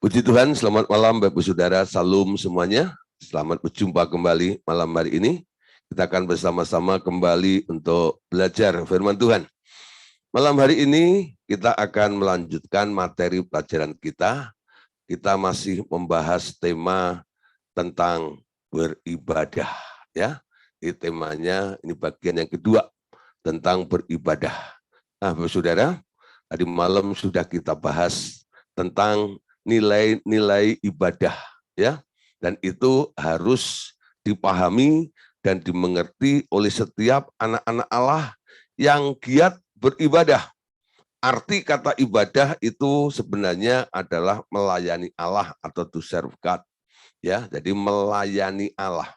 Puji Tuhan, selamat malam Bapak Saudara, salam semuanya. Selamat berjumpa kembali malam hari ini. Kita akan bersama-sama kembali untuk belajar firman Tuhan. Malam hari ini kita akan melanjutkan materi pelajaran kita. Kita masih membahas tema tentang beribadah. Ya, ini temanya, ini bagian yang kedua tentang beribadah. Nah, Bapak Saudara, tadi malam sudah kita bahas tentang nilai-nilai ibadah, ya, dan itu harus dipahami dan dimengerti oleh setiap anak-anak Allah yang giat beribadah. Arti kata ibadah itu sebenarnya adalah melayani Allah atau to serve God, ya. Jadi melayani Allah.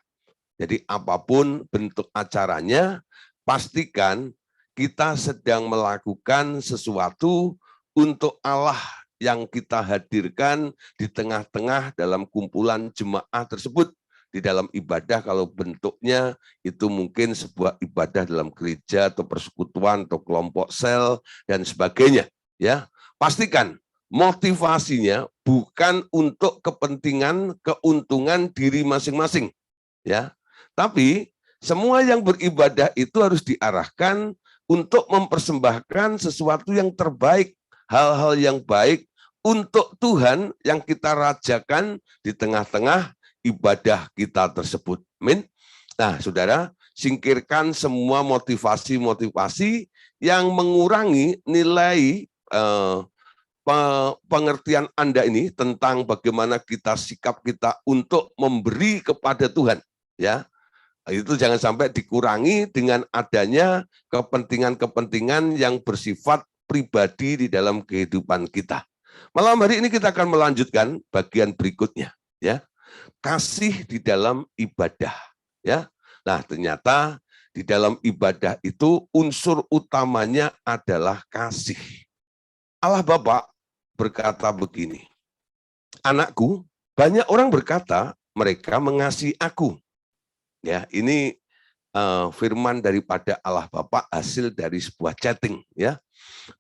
Jadi apapun bentuk acaranya, pastikan kita sedang melakukan sesuatu untuk Allah yang kita hadirkan di tengah-tengah dalam kumpulan jemaah tersebut. Di dalam ibadah, kalau bentuknya itu mungkin sebuah ibadah dalam gereja atau persekutuan atau kelompok sel dan sebagainya. Ya, pastikan motivasinya bukan untuk kepentingan keuntungan diri masing-masing. Ya, tapi semua yang beribadah itu harus diarahkan untuk mempersembahkan sesuatu yang terbaik, hal-hal yang baik untuk Tuhan yang kita rajakan di tengah-tengah ibadah kita tersebut. Amin. Nah, saudara, singkirkan semua motivasi-motivasi yang mengurangi nilai pengertian Anda ini tentang bagaimana sikap kita untuk memberi kepada Tuhan. Ya, itu jangan sampai dikurangi dengan adanya kepentingan-kepentingan yang bersifat pribadi di dalam kehidupan kita. Malam hari ini kita akan melanjutkan bagian berikutnya, ya. Kasih di dalam ibadah, ya. Nah, ternyata di dalam ibadah itu unsur utamanya adalah kasih. Allah Bapa berkata begini, "Anakku, banyak orang berkata mereka mengasihi aku." Ya, ini firman daripada Allah Bapa hasil dari sebuah chatting, ya.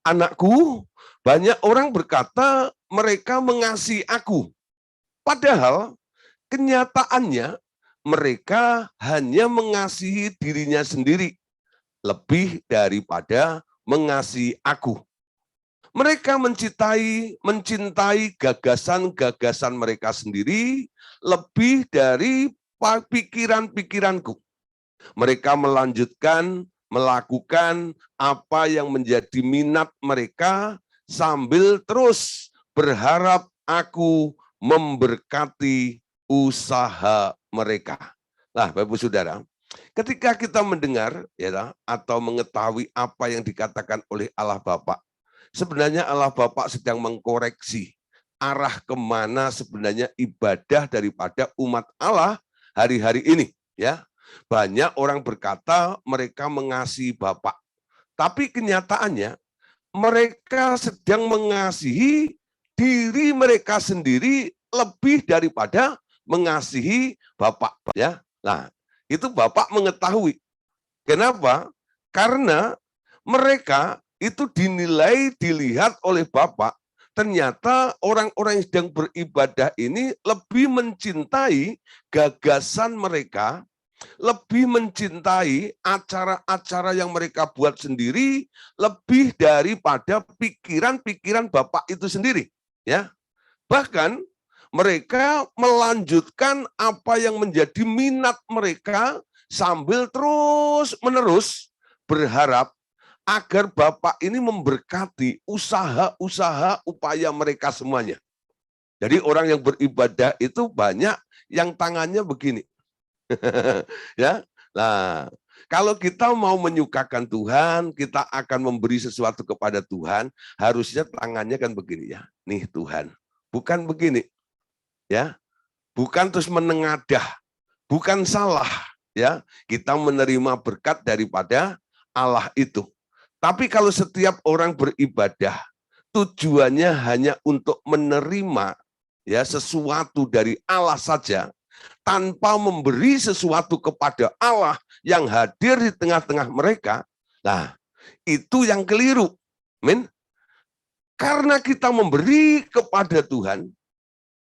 "Anakku, banyak orang berkata mereka mengasihi aku. Padahal kenyataannya mereka hanya mengasihi dirinya sendiri lebih daripada mengasihi aku. Mereka mencintai gagasan-gagasan mereka sendiri lebih dari pikiran-pikiranku. Mereka melakukan apa yang menjadi minat mereka sambil terus berharap aku memberkati usaha mereka." Nah, Bapak Saudara, ketika kita mendengar ya atau mengetahui apa yang dikatakan oleh Allah Bapa, sebenarnya Allah Bapa sedang mengkoreksi arah kemana sebenarnya ibadah daripada umat Allah hari-hari ini, ya. Banyak orang berkata mereka mengasihi Bapa, tapi kenyataannya mereka sedang mengasihi diri mereka sendiri lebih daripada mengasihi Bapa, ya. Nah, itu Bapak mengetahui. Kenapa? Karena mereka itu dilihat oleh Bapak, ternyata orang-orang yang sedang beribadah ini lebih mencintai gagasan mereka, lebih mencintai acara-acara yang mereka buat sendiri lebih daripada pikiran-pikiran Bapak itu sendiri, ya. Bahkan mereka melanjutkan apa yang menjadi minat mereka sambil terus-menerus berharap agar Bapak ini memberkati usaha-usaha upaya mereka semuanya. Jadi orang yang beribadah itu banyak yang tangannya begini. Ya. Nah, kalau kita mau menyukakan Tuhan, kita akan memberi sesuatu kepada Tuhan, harusnya tangannya kan begini, ya. Nih Tuhan, bukan begini. Ya. Bukan terus menengadah, bukan salah, ya. Kita menerima berkat daripada Allah itu. Tapi kalau setiap orang beribadah, tujuannya hanya untuk menerima ya sesuatu dari Allah saja, tanpa memberi sesuatu kepada Allah yang hadir di tengah-tengah mereka, nah itu yang keliru. Amin. Karena kita memberi kepada Tuhan,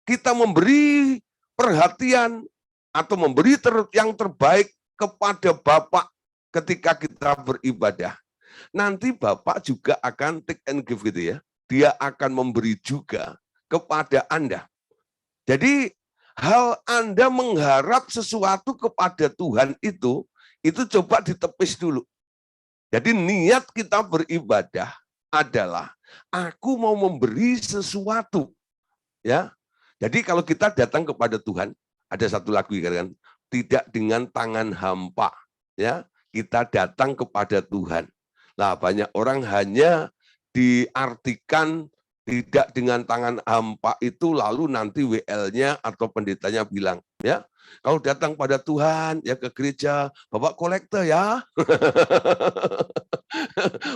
kita memberi perhatian atau memberi yang terbaik kepada Bapak ketika kita beribadah, nanti Bapak juga akan take and give gitu ya. Dia akan memberi juga kepada Anda. Jadi hal Anda mengharap sesuatu kepada Tuhan itu coba ditepis dulu. Jadi niat kita beribadah adalah aku mau memberi sesuatu. Ya. Jadi kalau kita datang kepada Tuhan, ada satu lagu kan, tidak dengan tangan hampa, ya. Kita datang kepada Tuhan. Nah, banyak orang hanya diartikan tidak dengan tangan hampa itu, lalu nanti WL-nya atau pendetanya bilang, ya, kalau datang pada Tuhan, ya ke gereja, bawa kolektor ya.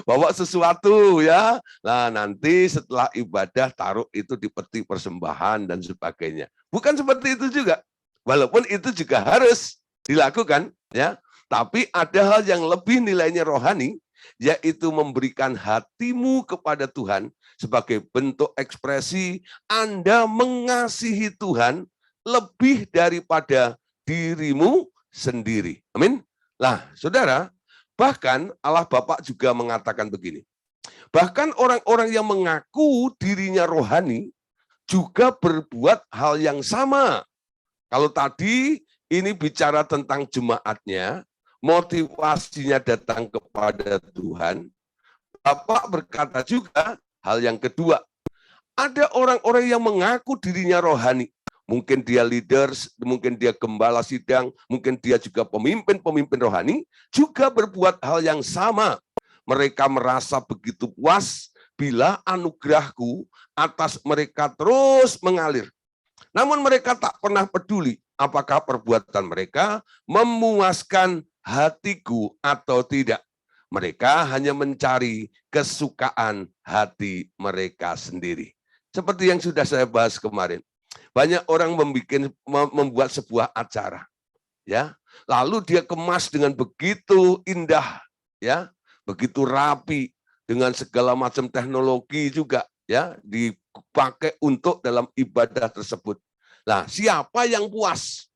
Bawa sesuatu ya. Nah, nanti setelah ibadah taruh itu di peti persembahan dan sebagainya. Bukan seperti itu juga. Walaupun itu juga harus dilakukan, ya. Tapi ada hal yang lebih nilainya rohani, yaitu memberikan hatimu kepada Tuhan sebagai bentuk ekspresi Anda mengasihi Tuhan lebih daripada dirimu sendiri. Amin. Nah, saudara, bahkan Allah Bapa juga mengatakan begini. Bahkan orang-orang yang mengaku dirinya rohani juga berbuat hal yang sama. Kalau tadi ini bicara tentang jemaatnya, motivasinya datang kepada Tuhan, Bapak berkata juga hal yang kedua. Ada orang-orang yang mengaku dirinya rohani. Mungkin dia leaders, mungkin dia gembala sidang, mungkin dia juga pemimpin-pemimpin rohani, juga berbuat hal yang sama. Mereka merasa begitu puas bila anugerahku atas mereka terus mengalir. Namun mereka tak pernah peduli apakah perbuatan mereka memuaskan hatiku atau tidak. Mereka hanya mencari kesukaan hati mereka sendiri. Seperti yang sudah saya bahas kemarin. Banyak orang membuat sebuah acara, ya. Lalu dia kemas dengan begitu indah, ya, begitu rapi dengan segala macam teknologi juga, ya, dipakai untuk dalam ibadah tersebut. Nah, siapa yang puas?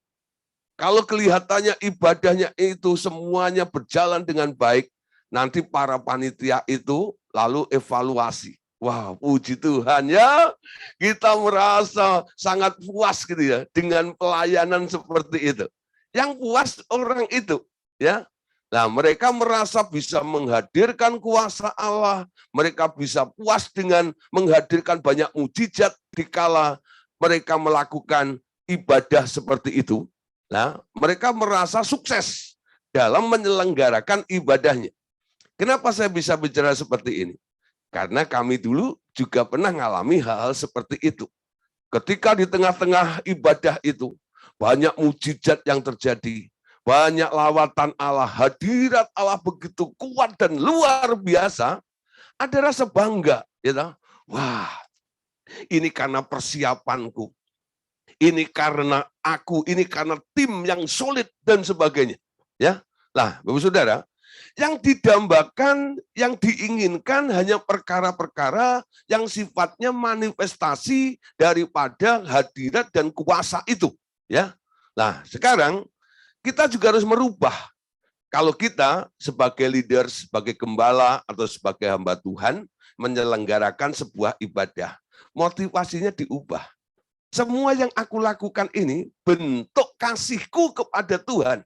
Kalau kelihatannya ibadahnya itu semuanya berjalan dengan baik, nanti para panitia itu lalu evaluasi. Wah, puji Tuhan ya, kita merasa sangat puas gitu ya dengan pelayanan seperti itu. Yang puas orang itu, ya. Nah, mereka merasa bisa menghadirkan kuasa Allah, mereka bisa puas dengan menghadirkan banyak mujizat dikala mereka melakukan ibadah seperti itu. Nah, mereka merasa sukses dalam menyelenggarakan ibadahnya. Kenapa saya bisa bicara seperti ini? Karena kami dulu juga pernah mengalami hal-hal seperti itu. Ketika di tengah-tengah ibadah itu, banyak mujizat yang terjadi. Banyak lawatan Allah, hadirat Allah begitu kuat dan luar biasa. Ada rasa bangga. Ya, wah, ini karena persiapanku. Ini karena aku, ini karena tim yang solid dan sebagainya. Ya, nah, Bapak Saudara, yang didambakan, yang diinginkan hanya perkara-perkara yang sifatnya manifestasi daripada hadirat dan kuasa itu. Ya, nah sekarang kita juga harus merubah. Kalau kita sebagai leader, sebagai gembala atau sebagai hamba Tuhan menyelenggarakan sebuah ibadah, motivasinya diubah. Semua yang aku lakukan ini bentuk kasihku kepada Tuhan,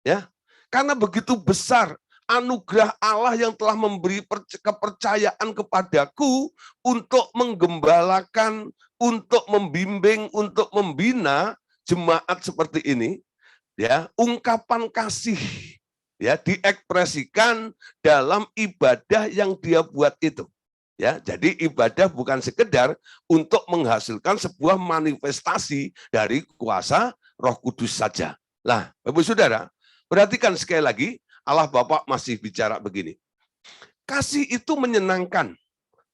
ya, karena begitu besar anugerah Allah yang telah memberi kepercayaan kepadaku untuk menggembalakan, untuk membimbing, untuk membina jemaat seperti ini, ya, ungkapan kasih, ya, diekspresikan dalam ibadah yang dia buat itu. Ya, jadi ibadah bukan sekedar untuk menghasilkan sebuah manifestasi dari kuasa Roh Kudus saja. Nah, Bapak Saudara, perhatikan sekali lagi, Allah Bapa masih bicara begini. Kasih itu menyenangkan,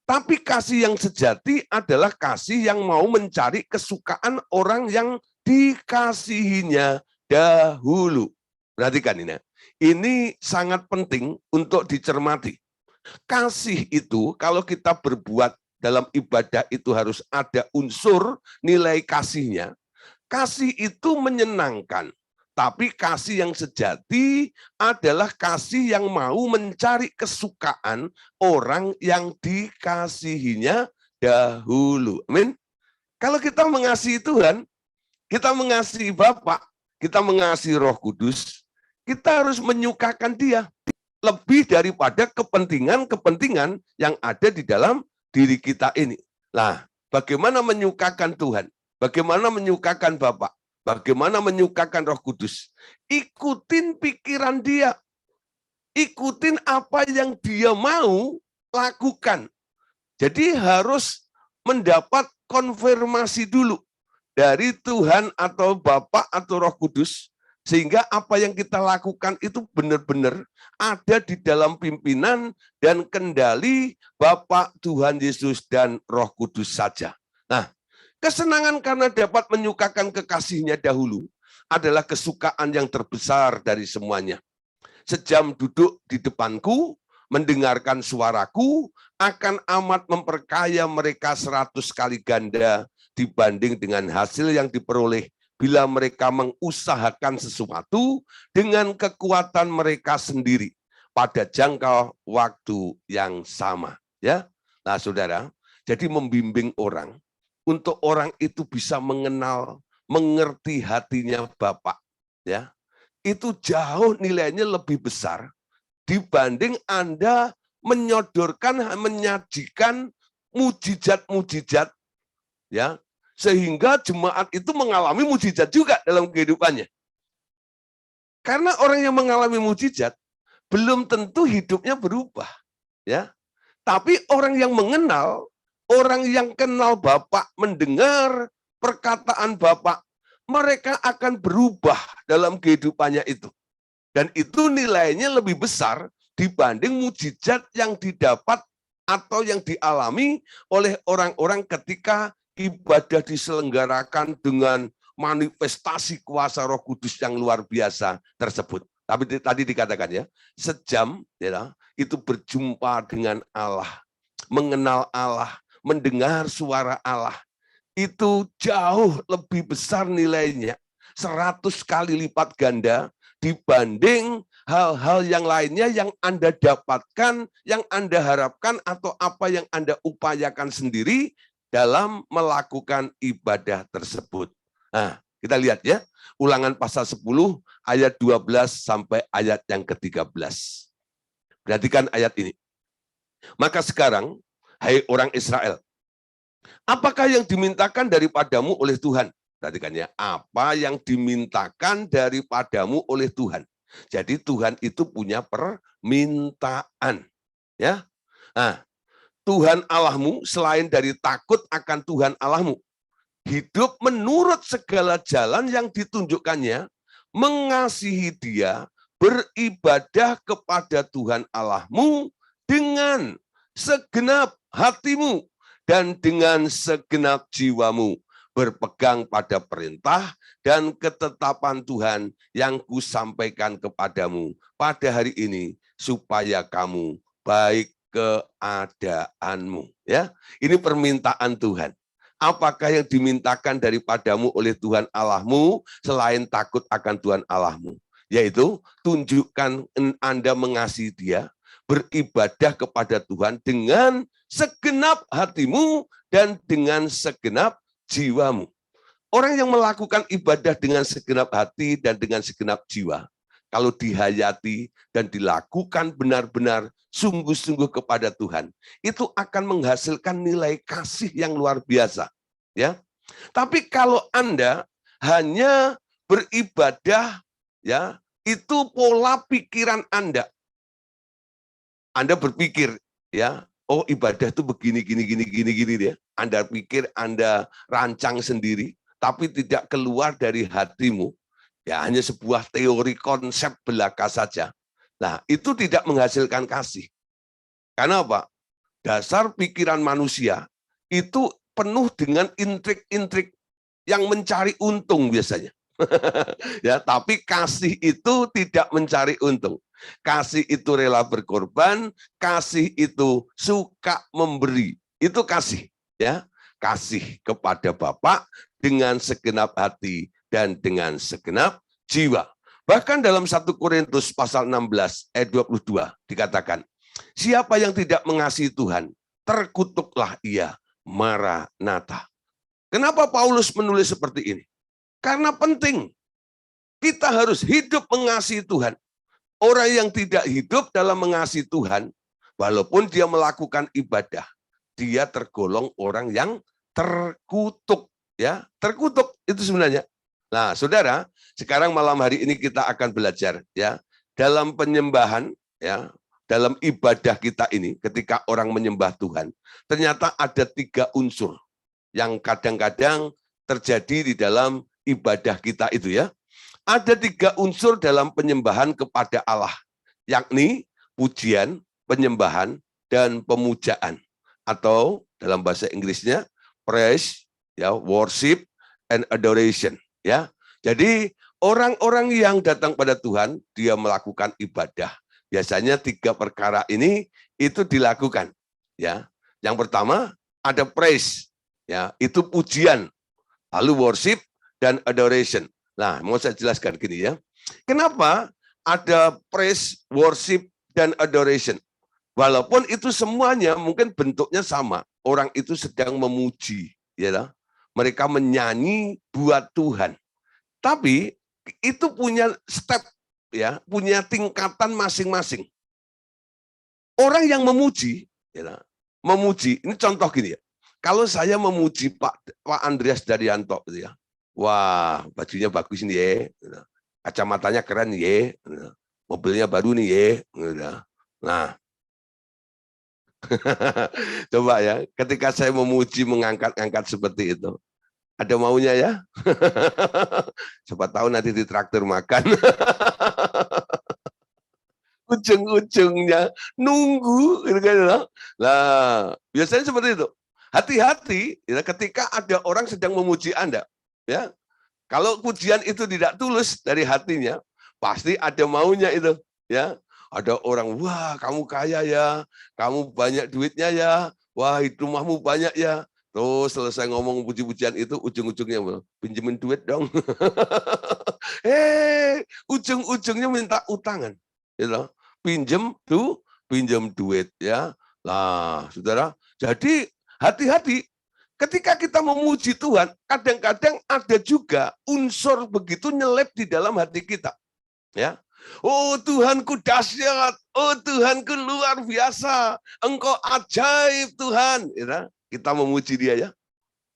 tapi kasih yang sejati adalah kasih yang mau mencari kesukaan orang yang dikasihinya dahulu. Perhatikan ini sangat penting untuk dicermati. Kasih itu kalau kita berbuat dalam ibadah itu harus ada unsur nilai kasihnya. Kasih itu menyenangkan, tapi kasih yang sejati adalah kasih yang mau mencari kesukaan orang yang dikasihinya dahulu. Amin. Kalau kita mengasihi Tuhan, kita mengasihi Bapa, kita mengasihi Roh Kudus, kita harus menyukakan Dia lebih daripada kepentingan-kepentingan yang ada di dalam diri kita ini. Nah, bagaimana menyukakan Tuhan? Bagaimana menyukakan Bapa? Bagaimana menyukakan Roh Kudus? Ikutin pikiran Dia. Ikutin apa yang Dia mau lakukan. Jadi harus mendapat konfirmasi dulu dari Tuhan atau Bapa atau Roh Kudus, sehingga apa yang kita lakukan itu benar-benar ada di dalam pimpinan dan kendali Bapa, Tuhan Yesus, dan Roh Kudus saja. Nah, kesenangan karena dapat menyukakan kekasihnya dahulu adalah kesukaan yang terbesar dari semuanya. Sejam duduk di depanku, mendengarkan suaraku, akan amat memperkaya mereka 100 kali ganda dibanding dengan hasil yang diperoleh bila mereka mengusahakan sesuatu dengan kekuatan mereka sendiri pada jangka waktu yang sama. Ya, nah saudara, jadi membimbing orang untuk orang itu bisa mengenal, mengerti hatinya Bapa, ya, itu jauh nilainya lebih besar dibanding Anda menyodorkan, menyajikan mujizat-mujizat, ya, sehingga jemaat itu mengalami mujizat juga dalam kehidupannya. Karena orang yang mengalami mujizat belum tentu hidupnya berubah, ya. Tapi orang yang mengenal, orang yang kenal Bapa, mendengar perkataan Bapa, mereka akan berubah dalam kehidupannya itu. Dan itu nilainya lebih besar dibanding mujizat yang didapat atau yang dialami oleh orang-orang ketika ibadah diselenggarakan dengan manifestasi kuasa Roh Kudus yang luar biasa tersebut. Tapi tadi dikatakan ya, sejam ya, itu berjumpa dengan Allah, mengenal Allah, mendengar suara Allah, itu jauh lebih besar nilainya, 100 kali lipat ganda dibanding hal-hal yang lainnya yang Anda dapatkan, yang Anda harapkan, atau apa yang Anda upayakan sendiri dalam melakukan ibadah tersebut. Nah, kita lihat ya, Ulangan pasal 10 ayat 12 sampai ayat yang ke-13. Perhatikan ayat ini. Maka sekarang, hai orang Israel, apakah yang dimintakan daripadamu oleh Tuhan? Perhatikan ya, apa yang dimintakan daripadamu oleh Tuhan. Jadi Tuhan itu punya permintaan. Ya, nah, Tuhan Allahmu selain dari takut akan Tuhan Allahmu, hidup menurut segala jalan yang ditunjukkannya, mengasihi Dia, beribadah kepada Tuhan Allahmu dengan segenap hatimu dan dengan segenap jiwamu, berpegang pada perintah dan ketetapan Tuhan yang kusampaikan kepadamu pada hari ini, supaya kamu baik keadaanmu. Ya, ini permintaan Tuhan. Apakah yang dimintakan daripadamu oleh Tuhan Allahmu selain takut akan Tuhan Allahmu? Yaitu tunjukkan Anda mengasihi Dia, beribadah kepada Tuhan dengan segenap hatimu dan dengan segenap jiwamu. Orang yang melakukan ibadah dengan segenap hati dan dengan segenap jiwa, kalau dihayati dan dilakukan benar-benar sungguh-sungguh kepada Tuhan, itu akan menghasilkan nilai kasih yang luar biasa. Ya, tapi kalau Anda hanya beribadah, ya, itu pola pikiran Anda. Anda berpikir, ya, oh ibadah itu begini, gini ya. Anda pikir, Anda rancang sendiri, tapi tidak keluar dari hatimu. Ya, hanya sebuah teori konsep belaka saja. Nah, itu tidak menghasilkan kasih. Karena apa? Dasar pikiran manusia itu penuh dengan intrik-intrik yang mencari untung biasanya. Ya, tapi kasih itu tidak mencari untung. Kasih itu rela berkorban, kasih itu suka memberi. Itu kasih, ya. Kasih kepada Bapa dengan segenap hati dan dengan segenap jiwa. Bahkan dalam 1 Korintus pasal 16 ayat 22 dikatakan, siapa yang tidak mengasihi Tuhan, terkutuklah ia. Maranatha. Kenapa Paulus menulis seperti ini? Karena penting. Kita harus hidup mengasihi Tuhan. Orang yang tidak hidup dalam mengasihi Tuhan, walaupun dia melakukan ibadah, dia tergolong orang yang terkutuk. Ya, terkutuk itu sebenarnya. Nah, saudara, sekarang malam hari ini kita akan belajar ya dalam penyembahan, ya dalam ibadah kita ini, ketika orang menyembah Tuhan, ternyata ada 3 unsur yang kadang-kadang terjadi di dalam ibadah kita itu ya. Ada 3 unsur dalam penyembahan kepada Allah, yakni pujian, penyembahan, dan pemujaan. Atau dalam bahasa Inggrisnya praise, ya, worship, and adoration. Ya, jadi orang-orang yang datang pada Tuhan, dia melakukan ibadah. Biasanya 3 perkara ini itu dilakukan. Ya, yang pertama ada praise, ya, itu pujian, lalu worship dan adoration. Nah, mau saya jelaskan gini ya. Kenapa ada praise, worship, dan adoration? Walaupun itu semuanya mungkin bentuknya sama. Orang itu sedang memuji, ya. Mereka menyanyi buat Tuhan. Tapi itu punya step, ya, punya tingkatan masing-masing. Orang yang memuji, ya, memuji, ini contoh gini ya. Kalau saya memuji Pak Andreas Daryanto, gitu ya. Wah, bajunya bagus nih ya, kacamatanya keren ya, mobilnya baru nih ya. Nah, coba ya, ketika saya memuji mengangkat-angkat seperti itu, ada maunya ya? Siapa tahu nanti ditraktir makan. Ujung-ujungnya nunggu, gitu kan? Nah, biasanya seperti itu. Hati-hati ya, ketika ada orang sedang memuji Anda. Ya, kalau pujian itu tidak tulus dari hatinya, pasti ada maunya itu. Ya, ada orang, wah kamu kaya ya, kamu banyak duitnya ya, wah rumahmu banyak ya. Terus selesai ngomong puji-pujian itu, ujung-ujungnya pinjemin duit dong. Ujung-ujungnya minta utangan, gitu. Pinjem duit ya. Lah, saudara. Jadi hati-hati. Ketika kita memuji Tuhan, kadang-kadang ada juga unsur begitu nyelip di dalam hati kita. Ya, oh Tuhanku dahsyat, oh Tuhanku luar biasa, Engkau ajaib Tuhan. Ya, kita memuji Dia ya,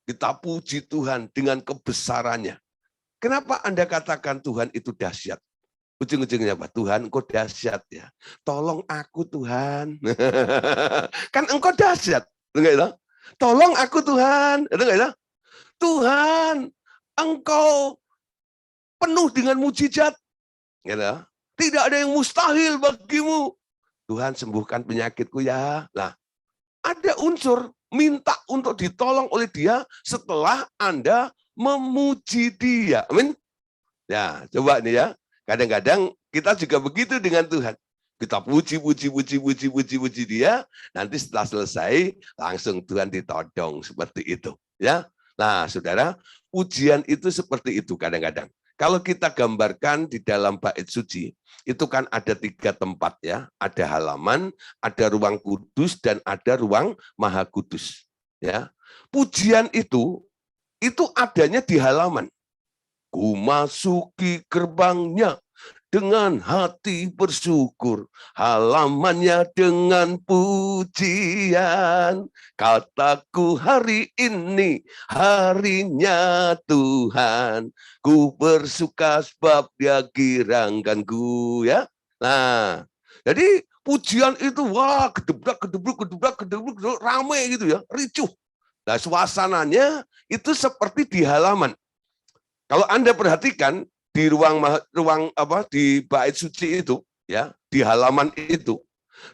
kita puji Tuhan dengan kebesarannya. Kenapa Anda katakan Tuhan itu dahsyat? Ujung-ujungnya apa? Tuhan Engkau dahsyat ya. Tolong aku Tuhan. Kan Engkau dahsyat, enggak itu? Tolong aku Tuhan, itu enggak ya? Tuhan, Engkau penuh dengan mujizat, gitu. Tidak ada yang mustahil bagimu. Tuhan sembuhkan penyakitku ya. Nah, ada unsur minta untuk ditolong oleh Dia setelah Anda memuji Dia. Amin. Ya, coba nih ya. Kadang-kadang kita juga begitu dengan Tuhan. Kita puji Dia, nanti setelah selesai langsung Tuhan ditodong seperti itu, ya. Nah, saudara, pujian itu seperti itu kadang-kadang. Kalau kita gambarkan di dalam bait suci, itu kan ada 3 tempat ya, ada halaman, ada ruang kudus dan ada ruang maha kudus, ya. Pujian itu adanya di halaman. Ku masuki gerbangnya dengan hati bersyukur, halamannya dengan pujian. Kataku hari ini harinya Tuhan, ku bersuka sebab Dia girangkanku ya. Nah, jadi pujian itu wah gedebrak, ramai gitu ya, ricuh. Nah, suasananya itu seperti di halaman. Kalau Anda perhatikan di ruang di bait suci itu ya, di halaman itu,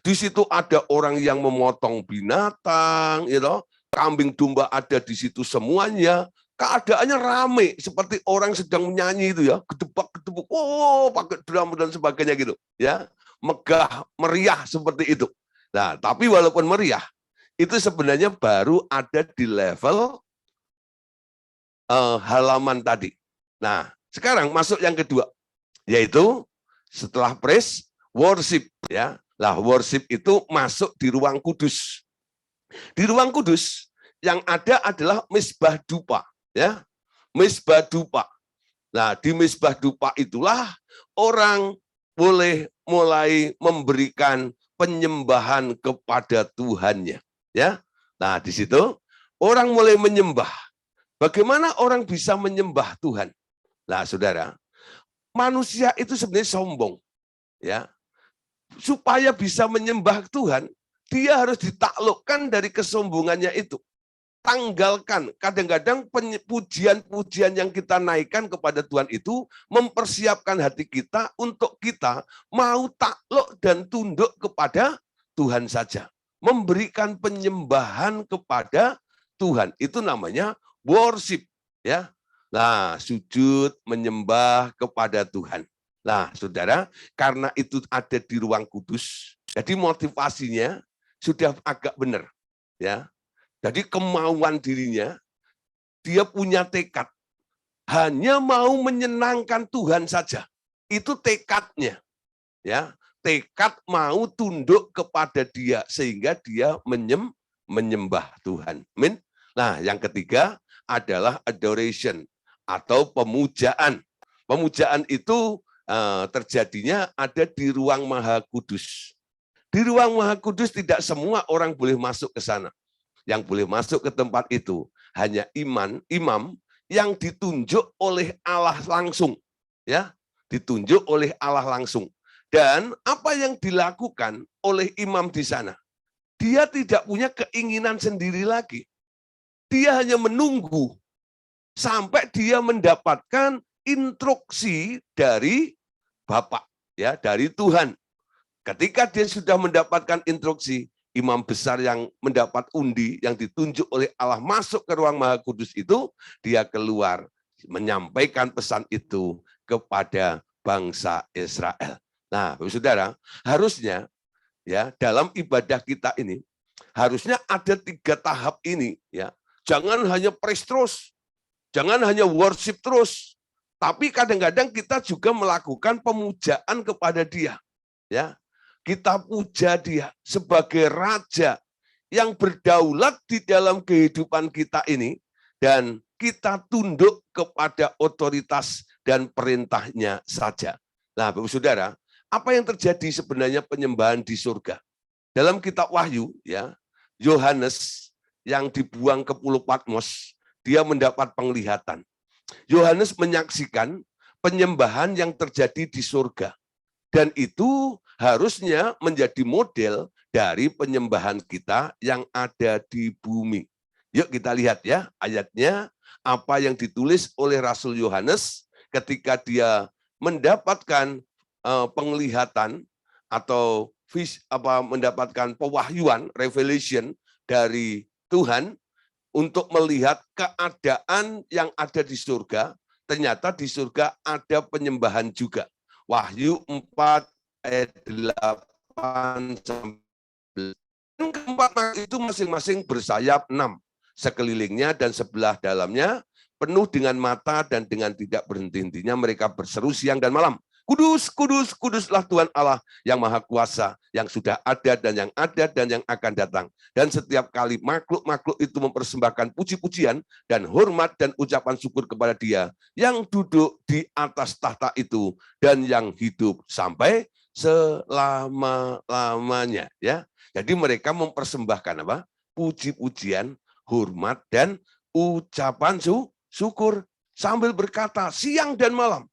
di situ ada orang yang memotong binatang, kambing domba ada di situ semuanya. Keadaannya ramai seperti orang sedang menyanyi itu ya, gedebak, oh pakai drum dan sebagainya gitu ya, megah meriah seperti itu. Nah, tapi walaupun meriah, Itu sebenarnya baru ada di level halaman tadi. Nah, sekarang masuk yang kedua, yaitu setelah praise, worship, ya. Lah, worship itu masuk di ruang kudus. Di ruang kudus yang ada adalah misbah dupa, ya. Misbah dupa. Nah, di misbah dupa itulah orang boleh mulai memberikan penyembahan kepada Tuhannya, ya. Nah, di situ orang mulai menyembah. Bagaimana orang bisa menyembah Tuhan? Nah, saudara, manusia itu sebenarnya sombong, ya. Supaya bisa menyembah Tuhan, dia harus ditaklukkan dari kesombongannya itu. Tanggalkan. Kadang-kadang pujian-pujian yang kita naikkan kepada Tuhan itu mempersiapkan hati kita untuk kita mau takluk dan tunduk kepada Tuhan saja. Memberikan penyembahan kepada Tuhan. Itu namanya worship, ya. Nah, sujud menyembah kepada Tuhan. Nah, saudara, karena itu ada di ruang kudus, jadi motivasinya sudah agak benar, ya. Jadi kemauan dirinya, dia punya tekad hanya mau menyenangkan Tuhan saja. Itu tekadnya, ya. Tekad mau tunduk kepada Dia sehingga dia menyembah Tuhan. Amin. Nah, yang ketiga adalah adoration atau pemujaan. Pemujaan itu terjadinya ada di ruang Maha Kudus. Di ruang Maha Kudus tidak semua orang boleh masuk ke sana. Yang boleh masuk ke tempat itu hanya imam yang ditunjuk oleh Allah langsung, ya, ditunjuk oleh Allah langsung. Dan apa yang dilakukan oleh imam di sana, dia tidak punya keinginan sendiri lagi. Dia hanya menunggu sampai dia mendapatkan instruksi dari Bapak, ya, dari Tuhan. Ketika dia sudah mendapatkan instruksi, imam besar yang mendapat undi, yang ditunjuk oleh Allah masuk ke ruang Maha Kudus itu, dia keluar menyampaikan pesan itu kepada bangsa Israel. Nah, saudara, harusnya ya dalam ibadah kita ini harusnya ada 3 tahap ini, ya. Jangan hanya praise terus, jangan hanya worship terus, tapi kadang-kadang kita juga melakukan pemujaan kepada Dia, ya. Kita puja Dia sebagai Raja yang berdaulat di dalam kehidupan kita ini, dan kita tunduk kepada otoritas dan perintahnya saja. Nah, Bapak Saudara, apa yang terjadi sebenarnya penyembahan di surga? Dalam kitab Wahyu, ya, Yohanes yang dibuang ke Pulau Patmos, dia mendapat penglihatan. Yohanes menyaksikan penyembahan yang terjadi di surga. Dan itu harusnya menjadi model dari penyembahan kita yang ada di bumi. Yuk kita lihat ya ayatnya, apa yang ditulis oleh Rasul Yohanes ketika dia mendapatkan penglihatan atau mendapatkan pewahyuan, revelation dari Tuhan untuk melihat keadaan yang ada di surga. Ternyata di surga ada penyembahan juga. Wahyu 4 ayat 8-11. Keempat itu masing-masing bersayap 6. Sekelilingnya dan sebelah dalamnya penuh dengan mata dan dengan tidak berhenti-hentinya mereka berseru siang dan malam. Kudus, kudus, kuduslah Tuhan Allah yang Maha Kuasa, yang sudah ada dan yang akan datang. Dan setiap kali makhluk-makhluk itu mempersembahkan puji-pujian dan hormat dan ucapan syukur kepada Dia yang duduk di atas tahta itu dan yang hidup sampai selama-lamanya. Ya, jadi mereka mempersembahkan apa? Puji-pujian, hormat dan ucapan syukur sambil berkata siang dan malam.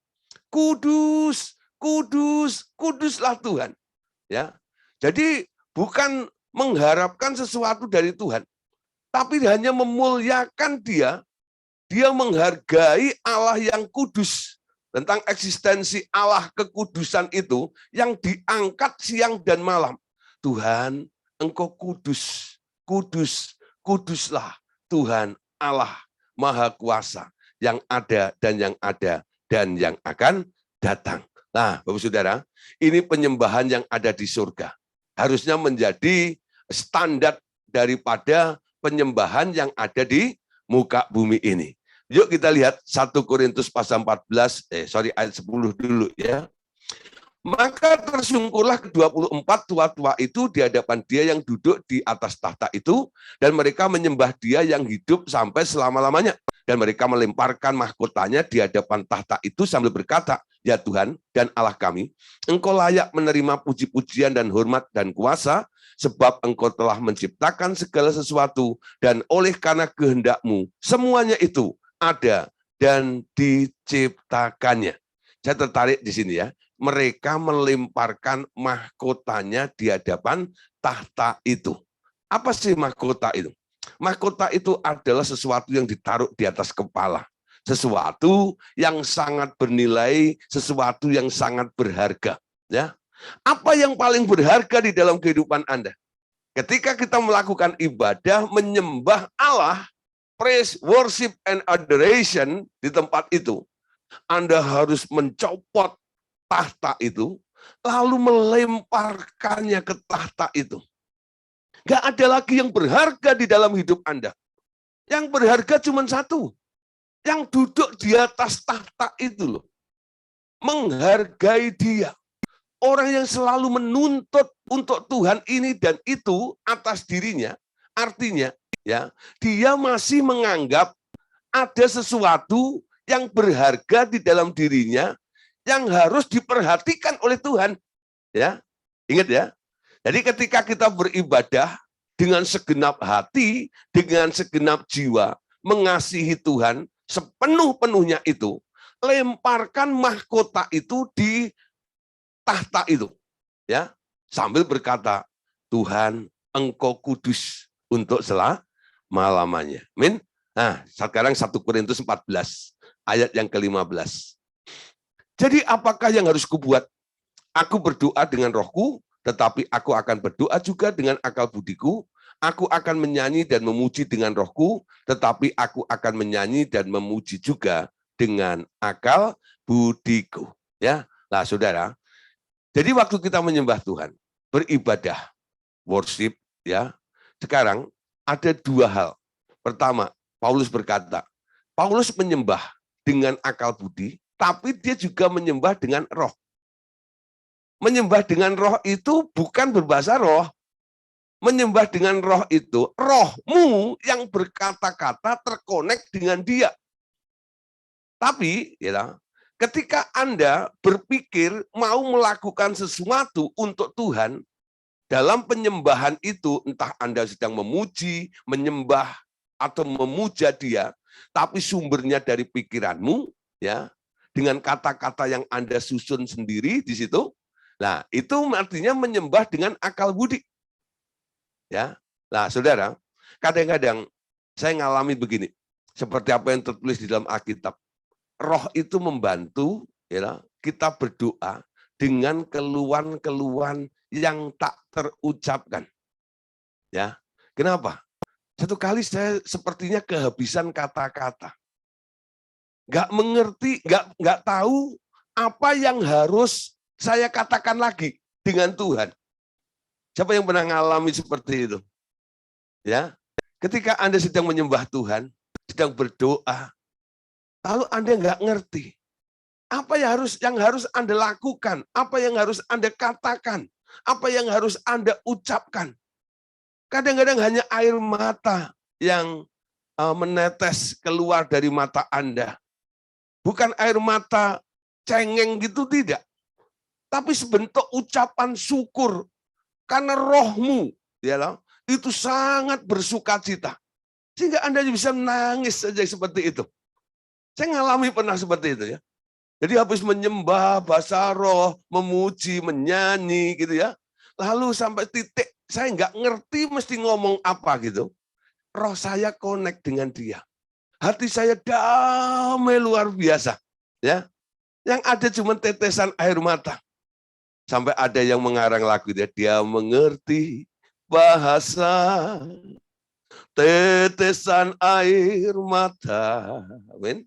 Kudus, kudus, kuduslah Tuhan. Ya. Jadi bukan mengharapkan sesuatu dari Tuhan, tapi hanya memuliakan Dia. Dia menghargai Allah yang kudus. Tentang eksistensi Allah kekudusan itu yang diangkat siang dan malam. Tuhan, Engkau kudus, kudus, kuduslah Tuhan Allah Maha Kuasa yang ada dan yang akan datang. Nah, Bapak Saudara, ini penyembahan yang ada di surga. Harusnya menjadi standar daripada penyembahan yang ada di muka bumi ini. Yuk kita lihat 1 Korintus pasal 14, ayat 10 dulu ya. Maka tersungkurlah ke-24 tua-tua itu di hadapan dia yang duduk di atas tahta itu, dan mereka menyembah dia yang hidup sampai selama-lamanya. Dan mereka melemparkan mahkotanya di hadapan tahta itu sambil berkata, ya Tuhan dan Allah kami, Engkau layak menerima puji-pujian dan hormat dan kuasa, sebab Engkau telah menciptakan segala sesuatu, dan oleh karena kehendak-Mu, semuanya itu ada dan diciptakannya. Saya tertarik di sini ya. Mereka melemparkan mahkotanya di hadapan tahta itu. Apa sih mahkota itu? Mahkota itu adalah sesuatu yang ditaruh di atas kepala. Sesuatu yang sangat bernilai, sesuatu yang sangat berharga. Ya. Apa yang paling berharga di dalam kehidupan Anda? Ketika kita melakukan ibadah, menyembah Allah, praise, worship, and adoration di tempat itu, Anda harus mencopot tahta itu, lalu melemparkannya ke tahta itu. Gak ada lagi yang berharga di dalam hidup Anda. Yang berharga cuma satu. Yang duduk di atas tahta itu loh. Menghargai dia. Orang yang selalu menuntut untuk Tuhan ini dan itu atas dirinya, artinya ya, dia masih menganggap ada sesuatu yang berharga di dalam dirinya yang harus diperhatikan oleh Tuhan. Ya, ingat ya. Jadi ketika kita beribadah dengan segenap hati, dengan segenap jiwa, mengasihi Tuhan sepenuh-penuhnya itu, lemparkan mahkota itu di tahta itu. Ya, sambil berkata, Tuhan, Engkau kudus untuk selama-lamanya. Amin. Nah, sekarang 1 Korintus 14 ayat yang ke-15. Jadi apakah yang harus kubuat? Aku berdoa dengan rohku, tetapi aku akan berdoa juga dengan akal budiku. Aku akan menyanyi dan memuji dengan rohku, tetapi aku akan menyanyi dan memuji juga dengan akal budiku. Ya, nah saudara. Jadi waktu kita menyembah Tuhan, beribadah, worship, ya. Sekarang ada dua hal. Pertama, Paulus berkata, Paulus menyembah dengan akal budi, tapi dia juga menyembah dengan roh. Menyembah dengan roh itu bukan berbahasa roh. Menyembah dengan roh itu, rohmu yang berkata-kata terkonek dengan dia. Tapi, ya, ketika Anda berpikir mau melakukan sesuatu untuk Tuhan, dalam penyembahan itu, entah Anda sedang memuji, menyembah, atau memuja dia, tapi sumbernya dari pikiranmu, ya, dengan kata-kata yang Anda susun sendiri di situ, nah itu artinya menyembah dengan akal budi. Ya, nah saudara, kadang-kadang saya ngalami begini, seperti apa yang tertulis di dalam Alkitab, roh itu membantu ya, kita berdoa dengan keluhan-keluhan yang tak terucapkan. Ya, kenapa? Satu kali saya sepertinya kehabisan kata-kata. Nggak mengerti, nggak tahu apa yang harus saya katakan lagi dengan Tuhan. Siapa yang pernah mengalami seperti itu? Ya, ketika Anda sedang menyembah Tuhan, sedang berdoa, lalu Anda nggak ngerti apa yang harus Anda lakukan, apa yang harus Anda katakan, apa yang harus Anda ucapkan. Kadang-kadang hanya air mata yang menetes keluar dari mata Anda. Bukan air mata cengeng gitu, tidak. Tapi sebentuk ucapan syukur. Karena rohmu ya, itu sangat bersukacita. Sehingga Anda bisa nangis saja seperti itu. Saya ngalami pernah seperti itu ya. Jadi habis menyembah, bahasa roh, memuji, menyanyi gitu ya. Lalu sampai titik saya nggak ngerti mesti ngomong apa gitu. Roh saya connect dengan dia. Hati saya damai luar biasa. Ya, yang ada cuma tetesan air mata. Sampai ada yang mengarang lagu dia mengerti bahasa tetesan air mata. Amin.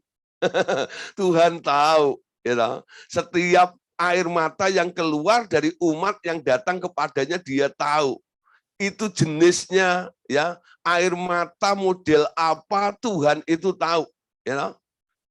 Tuhan tahu, ya, setiap air mata yang keluar dari umat yang datang kepadanya dia tahu. itu jenisnya, ya, air mata model apa Tuhan itu tahu, ya.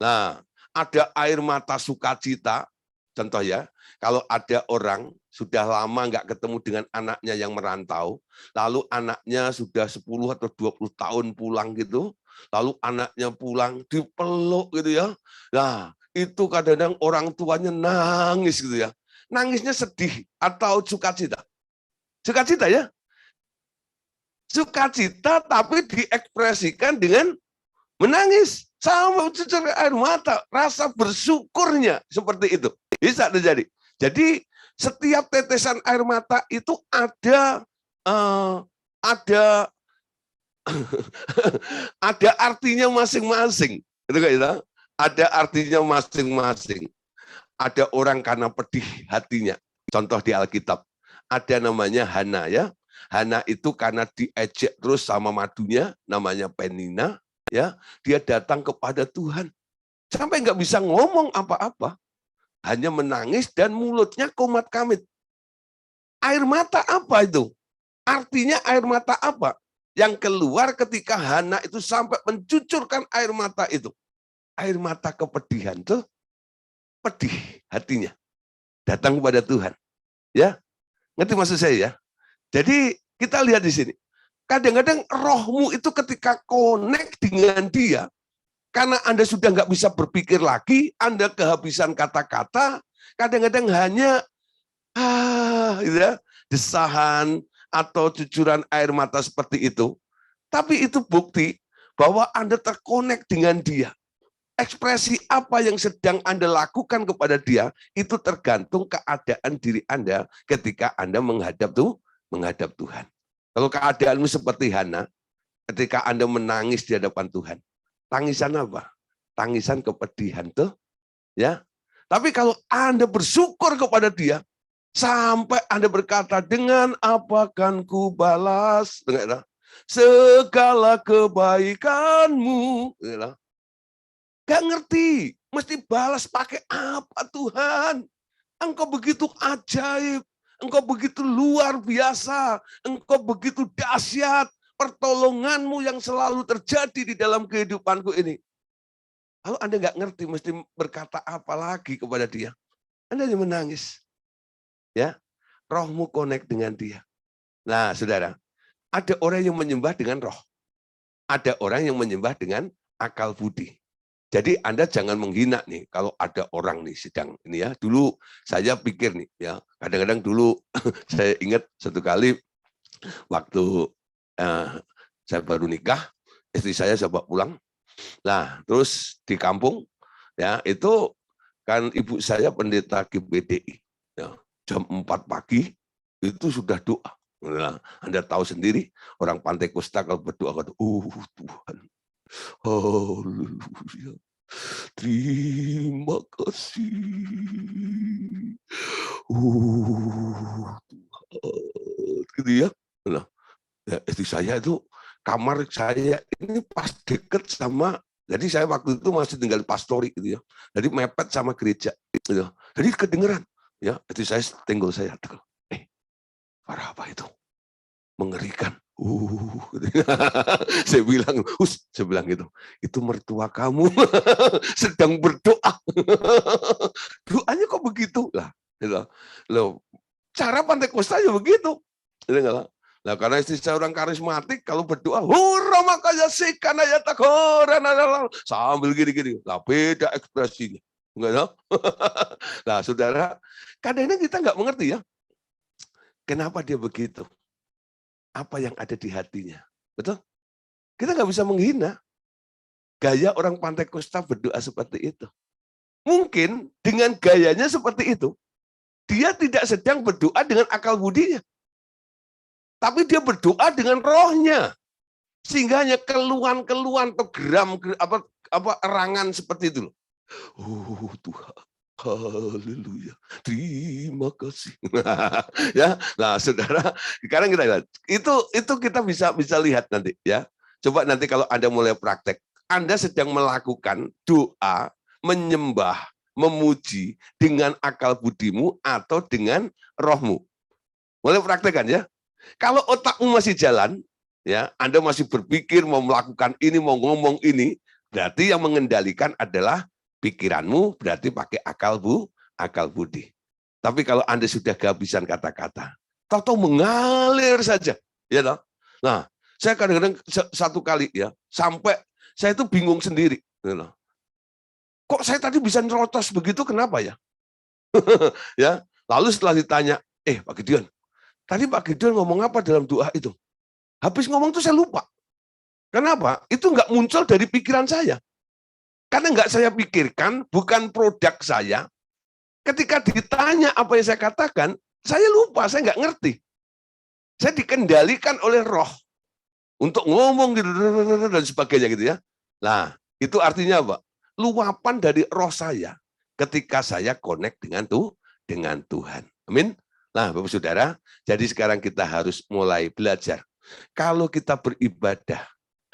Nah, ada air mata sukacita, contoh ya, kalau ada orang sudah lama nggak ketemu dengan anaknya yang merantau, lalu anaknya sudah 10 atau 20 tahun pulang gitu, lalu anaknya pulang dipeluk gitu ya. Nah, itu kadang-kadang orang tuanya nangis gitu ya. Nangisnya sedih atau sukacita? Sukacita ya. Sukacita tapi diekspresikan dengan menangis. Sama cucur air mata, rasa bersyukurnya seperti itu. Bisa terjadi. Jadi setiap tetesan air mata itu ada ada ada artinya masing-masing. Gitu kan? Ada artinya masing-masing. Ada orang karena pedih hatinya. Contoh di Alkitab. Ada namanya Hana ya. Hana itu karena diejek terus sama madunya, namanya Penina, ya. Dia datang kepada Tuhan. Sampai nggak bisa ngomong apa-apa. Hanya menangis dan mulutnya komat kamit. Air mata apa itu? Artinya air mata apa? Yang keluar ketika Hana itu sampai mencucurkan air mata itu. Air mata kepedihan tuh, pedih hatinya. Datang kepada Tuhan. Ya, ngerti maksud saya ya? Jadi kita lihat di sini. Kadang-kadang rohmu itu ketika connect dengan dia, karena Anda sudah nggak bisa berpikir lagi, Anda kehabisan kata-kata, kadang-kadang hanya gitu ya, desahan atau cucuran air mata seperti itu. Tapi itu bukti bahwa Anda terkonek dengan dia. Ekspresi apa yang sedang Anda lakukan kepada dia, itu tergantung keadaan diri Anda ketika Anda menghadap Tuhan. Kalau keadaanmu seperti Hana, ketika Anda menangis di hadapan Tuhan, tangisan apa? Tangisan kepedihan tuh, ya. Tapi kalau Anda bersyukur kepada dia, sampai Anda berkata, dengan apa kan ku balas segala kebaikanmu, gak ngerti, mesti balas pakai apa Tuhan? Engkau begitu ajaib, engkau begitu luar biasa, engkau begitu dahsyat, pertolonganmu yang selalu terjadi di dalam kehidupanku ini. Lalu Anda nggak ngerti mesti berkata apa lagi kepada dia. Anda hanya menangis. Ya, rohmu connect dengan dia. Nah, saudara, ada orang yang menyembah dengan roh. Ada orang yang menyembah dengan akal budi. Jadi Anda jangan menghina nih kalau ada orang nih sedang ini ya. Dulu saya pikir nih ya, kadang-kadang dulu saya ingat satu kali waktu saya baru nikah, istri saya bawa pulang. Nah, terus di kampung ya itu kan ibu saya pendeta GBDI. Ya, jam 4 pagi itu sudah doa. Nah, Anda tahu sendiri orang Pantai Kosta kalau berdoa kata, Tuhan, haleluya. Terima kasih. Tuhan. Gitu ya. Nah, ya, istri saya itu kamar saya ini pas deket sama, jadi saya waktu itu masih tinggal di Pastori gitu ya. Jadi mepet sama gereja gitu. Jadi kedengeran ya, istri saya tenggol saya. Parah apa itu? Mengerikan. Saya bilang gitu, itu mertua kamu sedang berdoa. Doanya kok begitu lah, loh, cara Pantai Kosta ya begitu. Nah, karena istri saya orang karismatik, kalau berdoa, hurra makanya sikan ayat takoran, sambil gini-gini, lah beda ekspresinya, enggak tahu. Nah, saudara, kadang-kadang kita nggak mengerti ya, kenapa dia begitu. Apa yang ada di hatinya. Betul? Kita nggak bisa menghina gaya orang Pantai Kosta berdoa seperti itu. Mungkin dengan gayanya seperti itu, dia tidak sedang berdoa dengan akal budinya. Tapi dia berdoa dengan rohnya. Sehingga hanya keluhan-keluhan atau geram erangan seperti itu. Tuhan. Haleluya, terima kasih. Ya, nah saudara, sekarang kita lihat. Itu kita bisa lihat nanti ya. Coba nanti kalau Anda mulai praktek, Anda sedang melakukan doa, menyembah, memuji dengan akal budimu atau dengan rohmu. Mulai praktekkan ya. Kalau otakmu masih jalan, ya, Anda masih berpikir mau melakukan ini, mau ngomong ini, berarti yang mengendalikan adalah pikiranmu, berarti pakai akal budi. Tapi kalau Anda sudah kehabisan kata-kata, tahu-tahu mengalir saja, ya toh? Nah, saya kadang-kadang satu kali ya, sampai saya itu bingung sendiri, gitu. Kok saya tadi bisa nerocos begitu, kenapa ya? Ya, lalu setelah ditanya, Pak Gideon, tadi Pak Gideon ngomong apa dalam doa itu? Habis ngomong itu saya lupa. Kenapa? Itu nggak muncul dari pikiran saya. Karena nggak saya pikirkan, bukan produk saya. Ketika ditanya apa yang saya katakan, saya lupa, saya nggak ngerti. Saya dikendalikan oleh roh untuk ngomong gitu dan sebagainya gitu ya. Nah, itu artinya apa? Luapan dari roh saya ketika saya connect dengan Tuhan. Amin. Nah, Bapak Saudara, jadi sekarang kita harus mulai belajar. Kalau kita beribadah,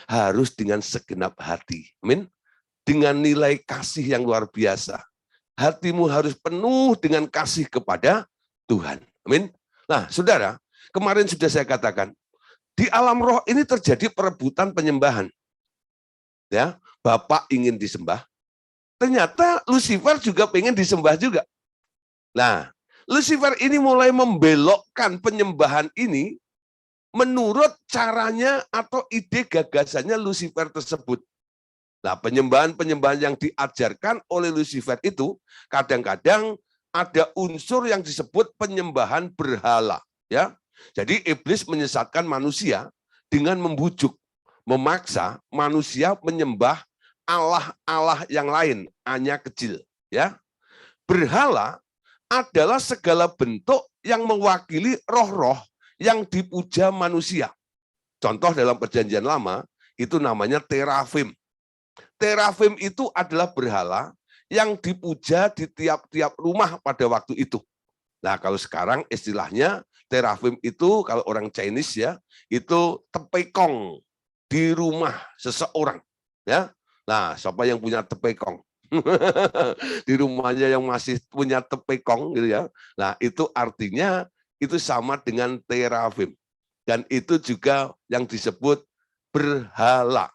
harus dengan segenap hati. Amin. Dengan nilai kasih yang luar biasa. Hatimu harus penuh dengan kasih kepada Tuhan. Amin. Nah, saudara, kemarin sudah saya katakan, di alam roh ini terjadi perebutan penyembahan. Ya, Bapak ingin disembah. Ternyata Lucifer juga pengen disembah juga. Nah, Lucifer ini mulai membelokkan penyembahan ini menurut caranya atau ide gagasannya Lucifer tersebut. Nah, penyembahan-penyembahan yang diajarkan oleh Lucifer itu kadang-kadang ada unsur yang disebut penyembahan berhala, ya. Jadi iblis menyesatkan manusia dengan membujuk, memaksa manusia menyembah Allah-Allah yang lain, hanya kecil, ya. Berhala adalah segala bentuk yang mewakili roh-roh yang dipuja manusia. Contoh dalam Perjanjian Lama, itu namanya terafim. Terafim itu adalah berhala yang dipuja di tiap-tiap rumah pada waktu itu. Nah, kalau sekarang istilahnya terafim itu, kalau orang Chinese ya, itu tepekong di rumah seseorang. Ya, nah, siapa yang punya tepekong? Di rumahnya yang masih punya tepekong gitu ya. Nah, itu artinya itu sama dengan terafim. Dan itu juga yang disebut berhala.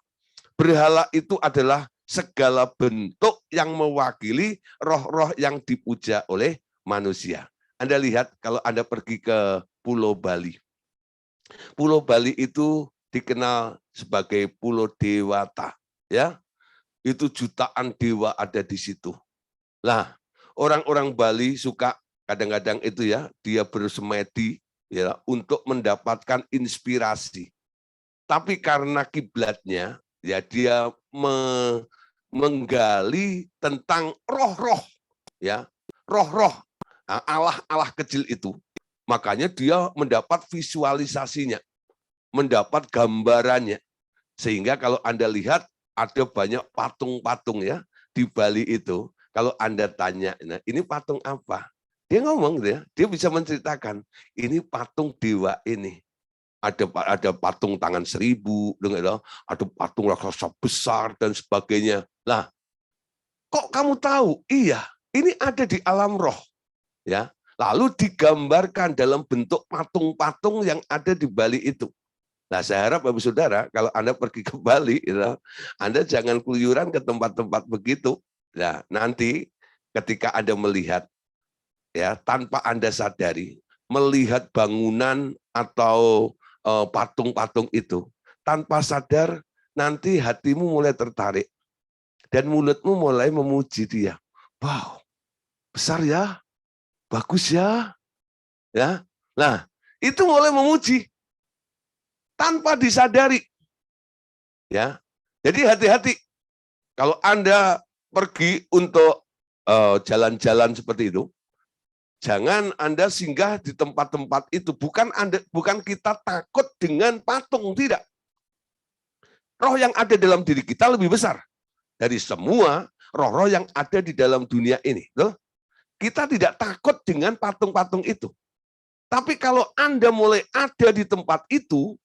Berhala itu adalah segala bentuk yang mewakili roh-roh yang dipuja oleh manusia. Anda lihat kalau Anda pergi ke Pulau Bali. Pulau Bali itu dikenal sebagai Pulau Dewata, ya. Itu jutaan dewa ada di situ. Nah, orang-orang Bali suka kadang-kadang itu ya, dia bersemedi ya untuk mendapatkan inspirasi. Tapi karena kiblatnya ya dia menggali tentang roh-roh ya, roh-roh Allah-Allah kecil itu. Makanya dia mendapat visualisasinya, mendapat gambarannya. Sehingga kalau Anda lihat ada banyak patung-patung ya di Bali itu. Kalau Anda tanya, nah ini patung apa? Dia ngomong gitu ya, dia bisa menceritakan, ini patung dewa ini. Ada patung tangan 1000, ada patung raksasa besar dan sebagainya. Lah, kok kamu tahu? Iya, ini ada di alam roh. Ya, lalu digambarkan dalam bentuk patung-patung yang ada di Bali itu. Nah, saya harap Bapak Saudara, kalau Anda pergi ke Bali, Anda jangan keluyuran ke tempat-tempat begitu. Nah, nanti ketika Anda melihat, ya tanpa Anda sadari, melihat bangunan atau patung-patung itu, tanpa sadar nanti hatimu mulai tertarik dan mulutmu mulai memuji dia. Wow, besar ya, bagus ya, ya. Nah, itu mulai memuji tanpa disadari. Ya. Jadi hati-hati kalau Anda pergi untuk jalan-jalan seperti itu, jangan Anda singgah di tempat-tempat itu. Bukan kita takut dengan patung, tidak. Roh yang ada dalam diri kita lebih besar dari semua roh-roh yang ada di dalam dunia ini. Kita tidak takut dengan patung-patung itu. Tapi kalau Anda mulai ada di tempat itu,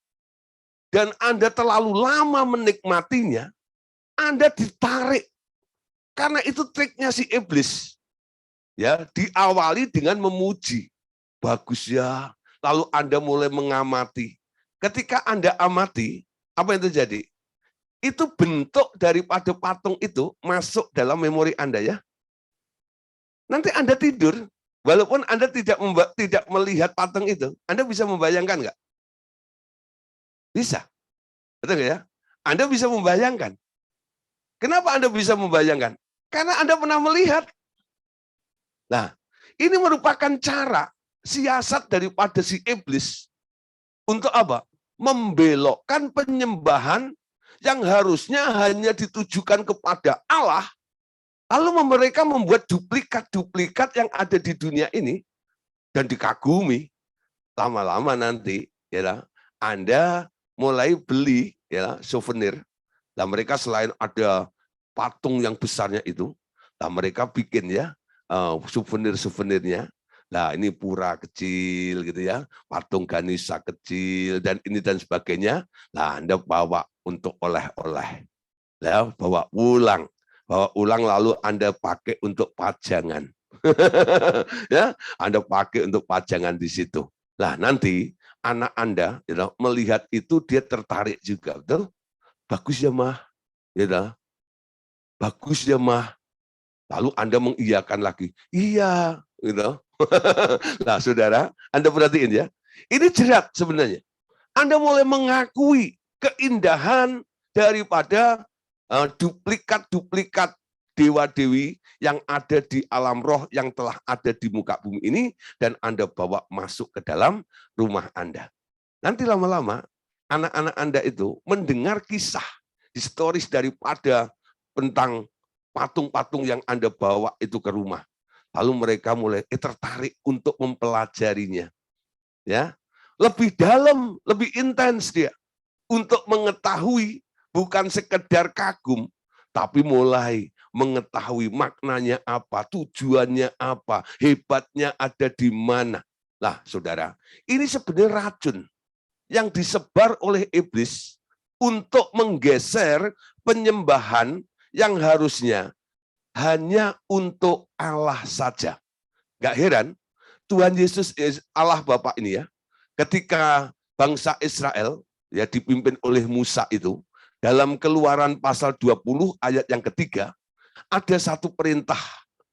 dan Anda terlalu lama menikmatinya, Anda ditarik. Karena itu triknya si iblis. Ya, diawali dengan memuji. Bagus ya, lalu Anda mulai mengamati. Ketika Anda amati, apa yang terjadi? Itu bentuk daripada patung itu masuk dalam memori Anda ya. Nanti Anda tidur, walaupun Anda tidak melihat patung itu, Anda bisa membayangkan nggak? Bisa, betul ya? Anda bisa membayangkan. Kenapa Anda bisa membayangkan? Karena Anda pernah melihat. Nah, ini merupakan cara siasat daripada si iblis untuk apa? Membelokkan penyembahan yang harusnya hanya ditujukan kepada Allah, lalu mereka membuat duplikat-duplikat yang ada di dunia ini dan dikagumi. Lama-lama nanti, ya, Anda mulai beli ya souvenir. Nah, mereka selain ada patung yang besarnya itu, nah mereka bikin ya souvenir-souvenirnya. Nah, ini pura kecil gitu ya, patung Ganesha kecil dan ini dan sebagainya. Nah, Anda bawa untuk oleh-oleh. Ya, bawa ulang lalu Anda pakai untuk pajangan. Ya, Anda pakai untuk pajangan di situ. Nah, nanti anak Anda melihat itu dia tertarik juga, betul? Bagus ya, Mah. Ya, bagus ya, Mah. Lalu Anda mengiyakan lagi. Iya, gitu. Nah, saudara, Anda perhatiin ya. Ini jerat sebenarnya. Anda mulai mengakui keindahan daripada duplikat-duplikat dewa-dewi yang ada di alam roh yang telah ada di muka bumi ini dan Anda bawa masuk ke dalam rumah Anda. Nanti lama-lama anak-anak Anda itu mendengar kisah historis daripada tentang patung-patung yang Anda bawa itu ke rumah. Lalu mereka mulai tertarik untuk mempelajarinya. Ya, lebih dalam, lebih intens dia untuk mengetahui, bukan sekedar kagum, tapi mulai mengetahui maknanya apa, tujuannya apa, hebatnya ada di mana. Lah, saudara, ini sebenarnya racun yang disebar oleh iblis untuk menggeser penyembahan yang harusnya hanya untuk Allah saja. Gak heran, Tuhan Yesus Allah Bapa ini ya, ketika bangsa Israel ya dipimpin oleh Musa itu, dalam Keluaran pasal 20 ayat yang ketiga, ada satu perintah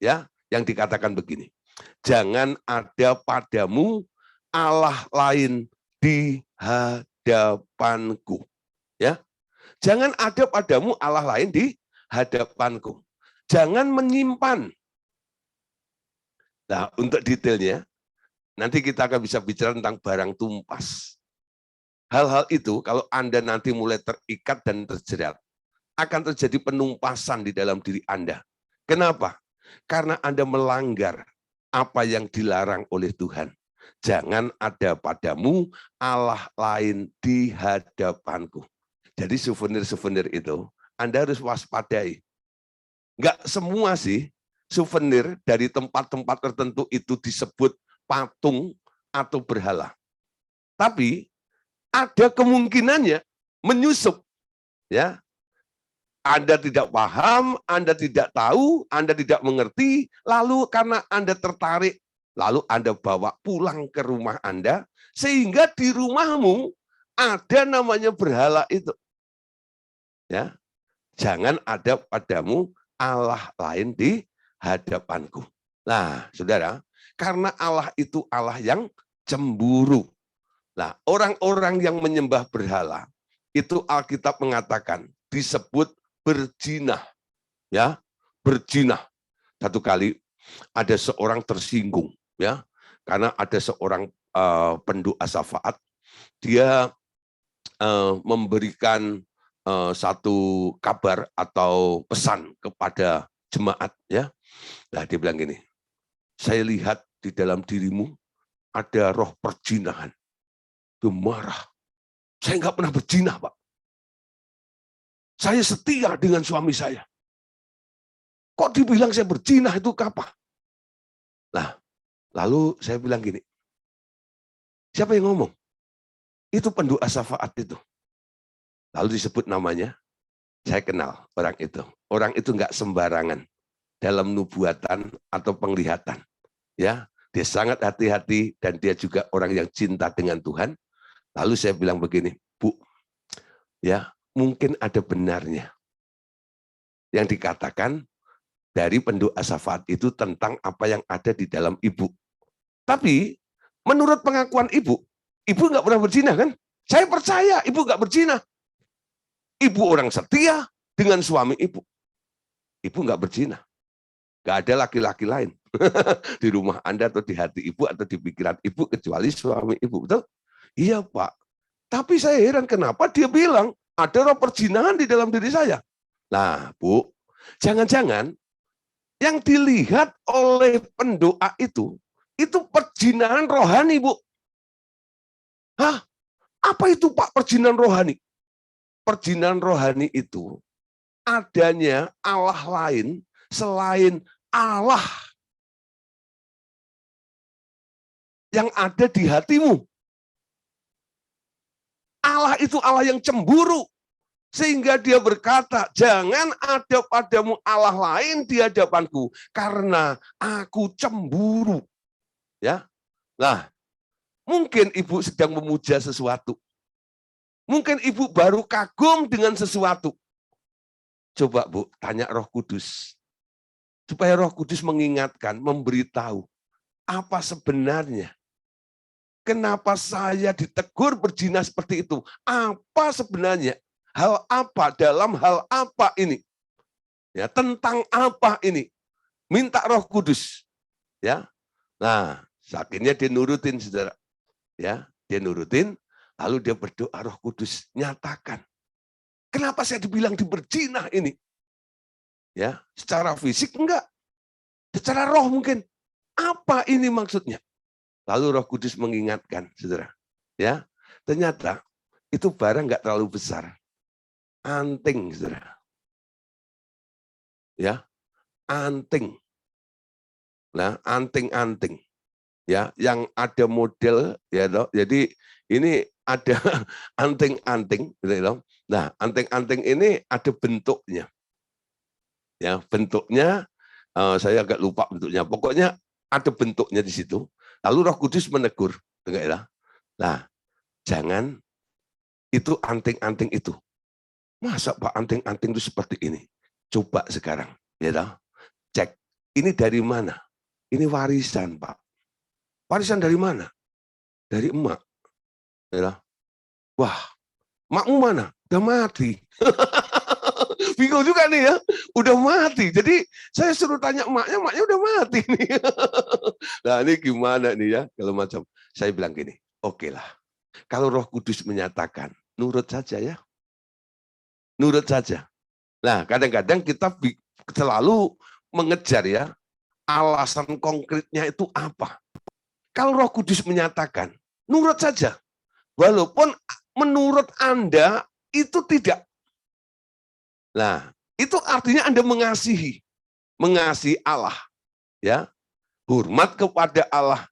ya yang dikatakan begini. Jangan ada padamu Allah lain di hadapanku. Ya. Jangan ada padamu Allah lain di hadapanku. Jangan menyimpan. Nah, untuk detailnya nanti kita akan bisa bicara tentang barang tumpas. Hal-hal itu kalau Anda nanti mulai terikat dan terjerat, akan terjadi penumpasan di dalam diri Anda. Kenapa? Karena Anda melanggar apa yang dilarang oleh Tuhan. Jangan ada padamu Allah lain di hadapanku. Jadi souvenir-souvenir itu Anda harus waspadai. Enggak semua sih souvenir dari tempat-tempat tertentu itu disebut patung atau berhala. Tapi ada kemungkinannya menyusup. Ya, Anda tidak paham, Anda tidak tahu, Anda tidak mengerti, lalu karena Anda tertarik, lalu Anda bawa pulang ke rumah Anda, sehingga di rumahmu ada namanya berhala itu. Ya, jangan ada padamu Allah lain di hadapanku. Nah, saudara, karena Allah itu Allah yang cemburu. Nah, orang-orang yang menyembah berhala, itu Alkitab mengatakan disebut berjinah. Ya, berjinah. Satu kali ada seorang tersinggung, ya, karena ada seorang pendoa syafaat, dia memberikan satu kabar atau pesan kepada jemaat, ya. Nah, dia bilang gini, saya lihat di dalam dirimu ada roh perjinahan. Dia marah. Saya nggak pernah berjinah, Pak. Saya setia dengan suami saya. Kok dibilang saya berjinah itu kapan? Nah, lalu saya bilang gini, siapa yang ngomong? Itu pendoa syafaat itu. Lalu disebut namanya, saya kenal orang itu. Orang itu nggak sembarangan dalam nubuatan atau penglihatan. Ya, Dia sangat hati-hati dan dia juga orang yang cinta dengan Tuhan. Lalu saya bilang begini, Bu, ya mungkin ada benarnya yang dikatakan dari pendoa syafaat itu tentang apa yang ada di dalam ibu. Tapi menurut pengakuan ibu nggak pernah berzina kan? Saya percaya ibu nggak berzina. Ibu orang setia dengan suami ibu. Ibu nggak berzina. Nggak ada laki-laki lain di rumah Anda atau di hati ibu atau di pikiran ibu kecuali suami ibu. Betul? Iya Pak. Tapi saya heran kenapa dia bilang ada roh perzinahan di dalam diri saya. Nah Bu, jangan-jangan yang dilihat oleh pendoa itu perzinahan rohani, Bu. Hah? Apa itu Pak perzinahan rohani? Perzinahan rohani itu adanya Allah lain selain Allah yang ada di hatimu. Allah itu Allah yang cemburu. Sehingga dia berkata, jangan ada padamu Allah lain di hadapanku, karena aku cemburu. Ya, nah, mungkin ibu sedang memuja sesuatu. Mungkin ibu baru kagum dengan sesuatu. Coba Bu, tanya Roh Kudus. Supaya Roh Kudus mengingatkan, memberitahu, apa sebenarnya? Kenapa saya ditegur berzina seperti itu? Apa sebenarnya? Hal apa, dalam hal apa ini? Ya, tentang apa ini? Minta Roh Kudus. Ya. Nah, akhirnya dia nurutin, Saudara. Ya, dia nurutin, lalu dia berdoa, Roh Kudus nyatakan. Kenapa saya dibilang berzina ini? Ya, secara fisik enggak. Secara roh mungkin. Apa ini maksudnya? Lalu Roh Kudus mengingatkan, Saudara. Ya, ternyata itu barang enggak terlalu besar. Anting, Saudara. Ya, anting. Nah, anting-anting. Ya, yang ada model ya toh. Jadi ini ada anting-anting gitu loh. Nah, anting-anting ini ada bentuknya. Ya, bentuknya saya agak lupa bentuknya. Pokoknya ada bentuknya di situ. Lalu Roh Kudus menegur, enggak ya? Nah, jangan itu anting-anting itu. Masa Pak anting-anting itu seperti ini? Coba sekarang, ya toh. Cek. Ini dari mana? Ini warisan, Pak. Warisan dari mana? Dari emak. Ya. Wah, emakmu mana? Udah mati. Bingung juga nih ya, udah mati. Jadi saya suruh tanya emaknya udah mati nih. Nah ini gimana nih ya, kalau macam. Saya bilang gini, oke lah. Kalau Roh Kudus menyatakan, nurut saja ya. Nurut saja. Nah kadang-kadang kita selalu mengejar ya, alasan konkretnya itu apa. Kalau Roh Kudus menyatakan, nurut saja. Walaupun menurut Anda itu tidak. Nah, itu artinya Anda mengasihi Allah, ya. Hormat kepada Allah.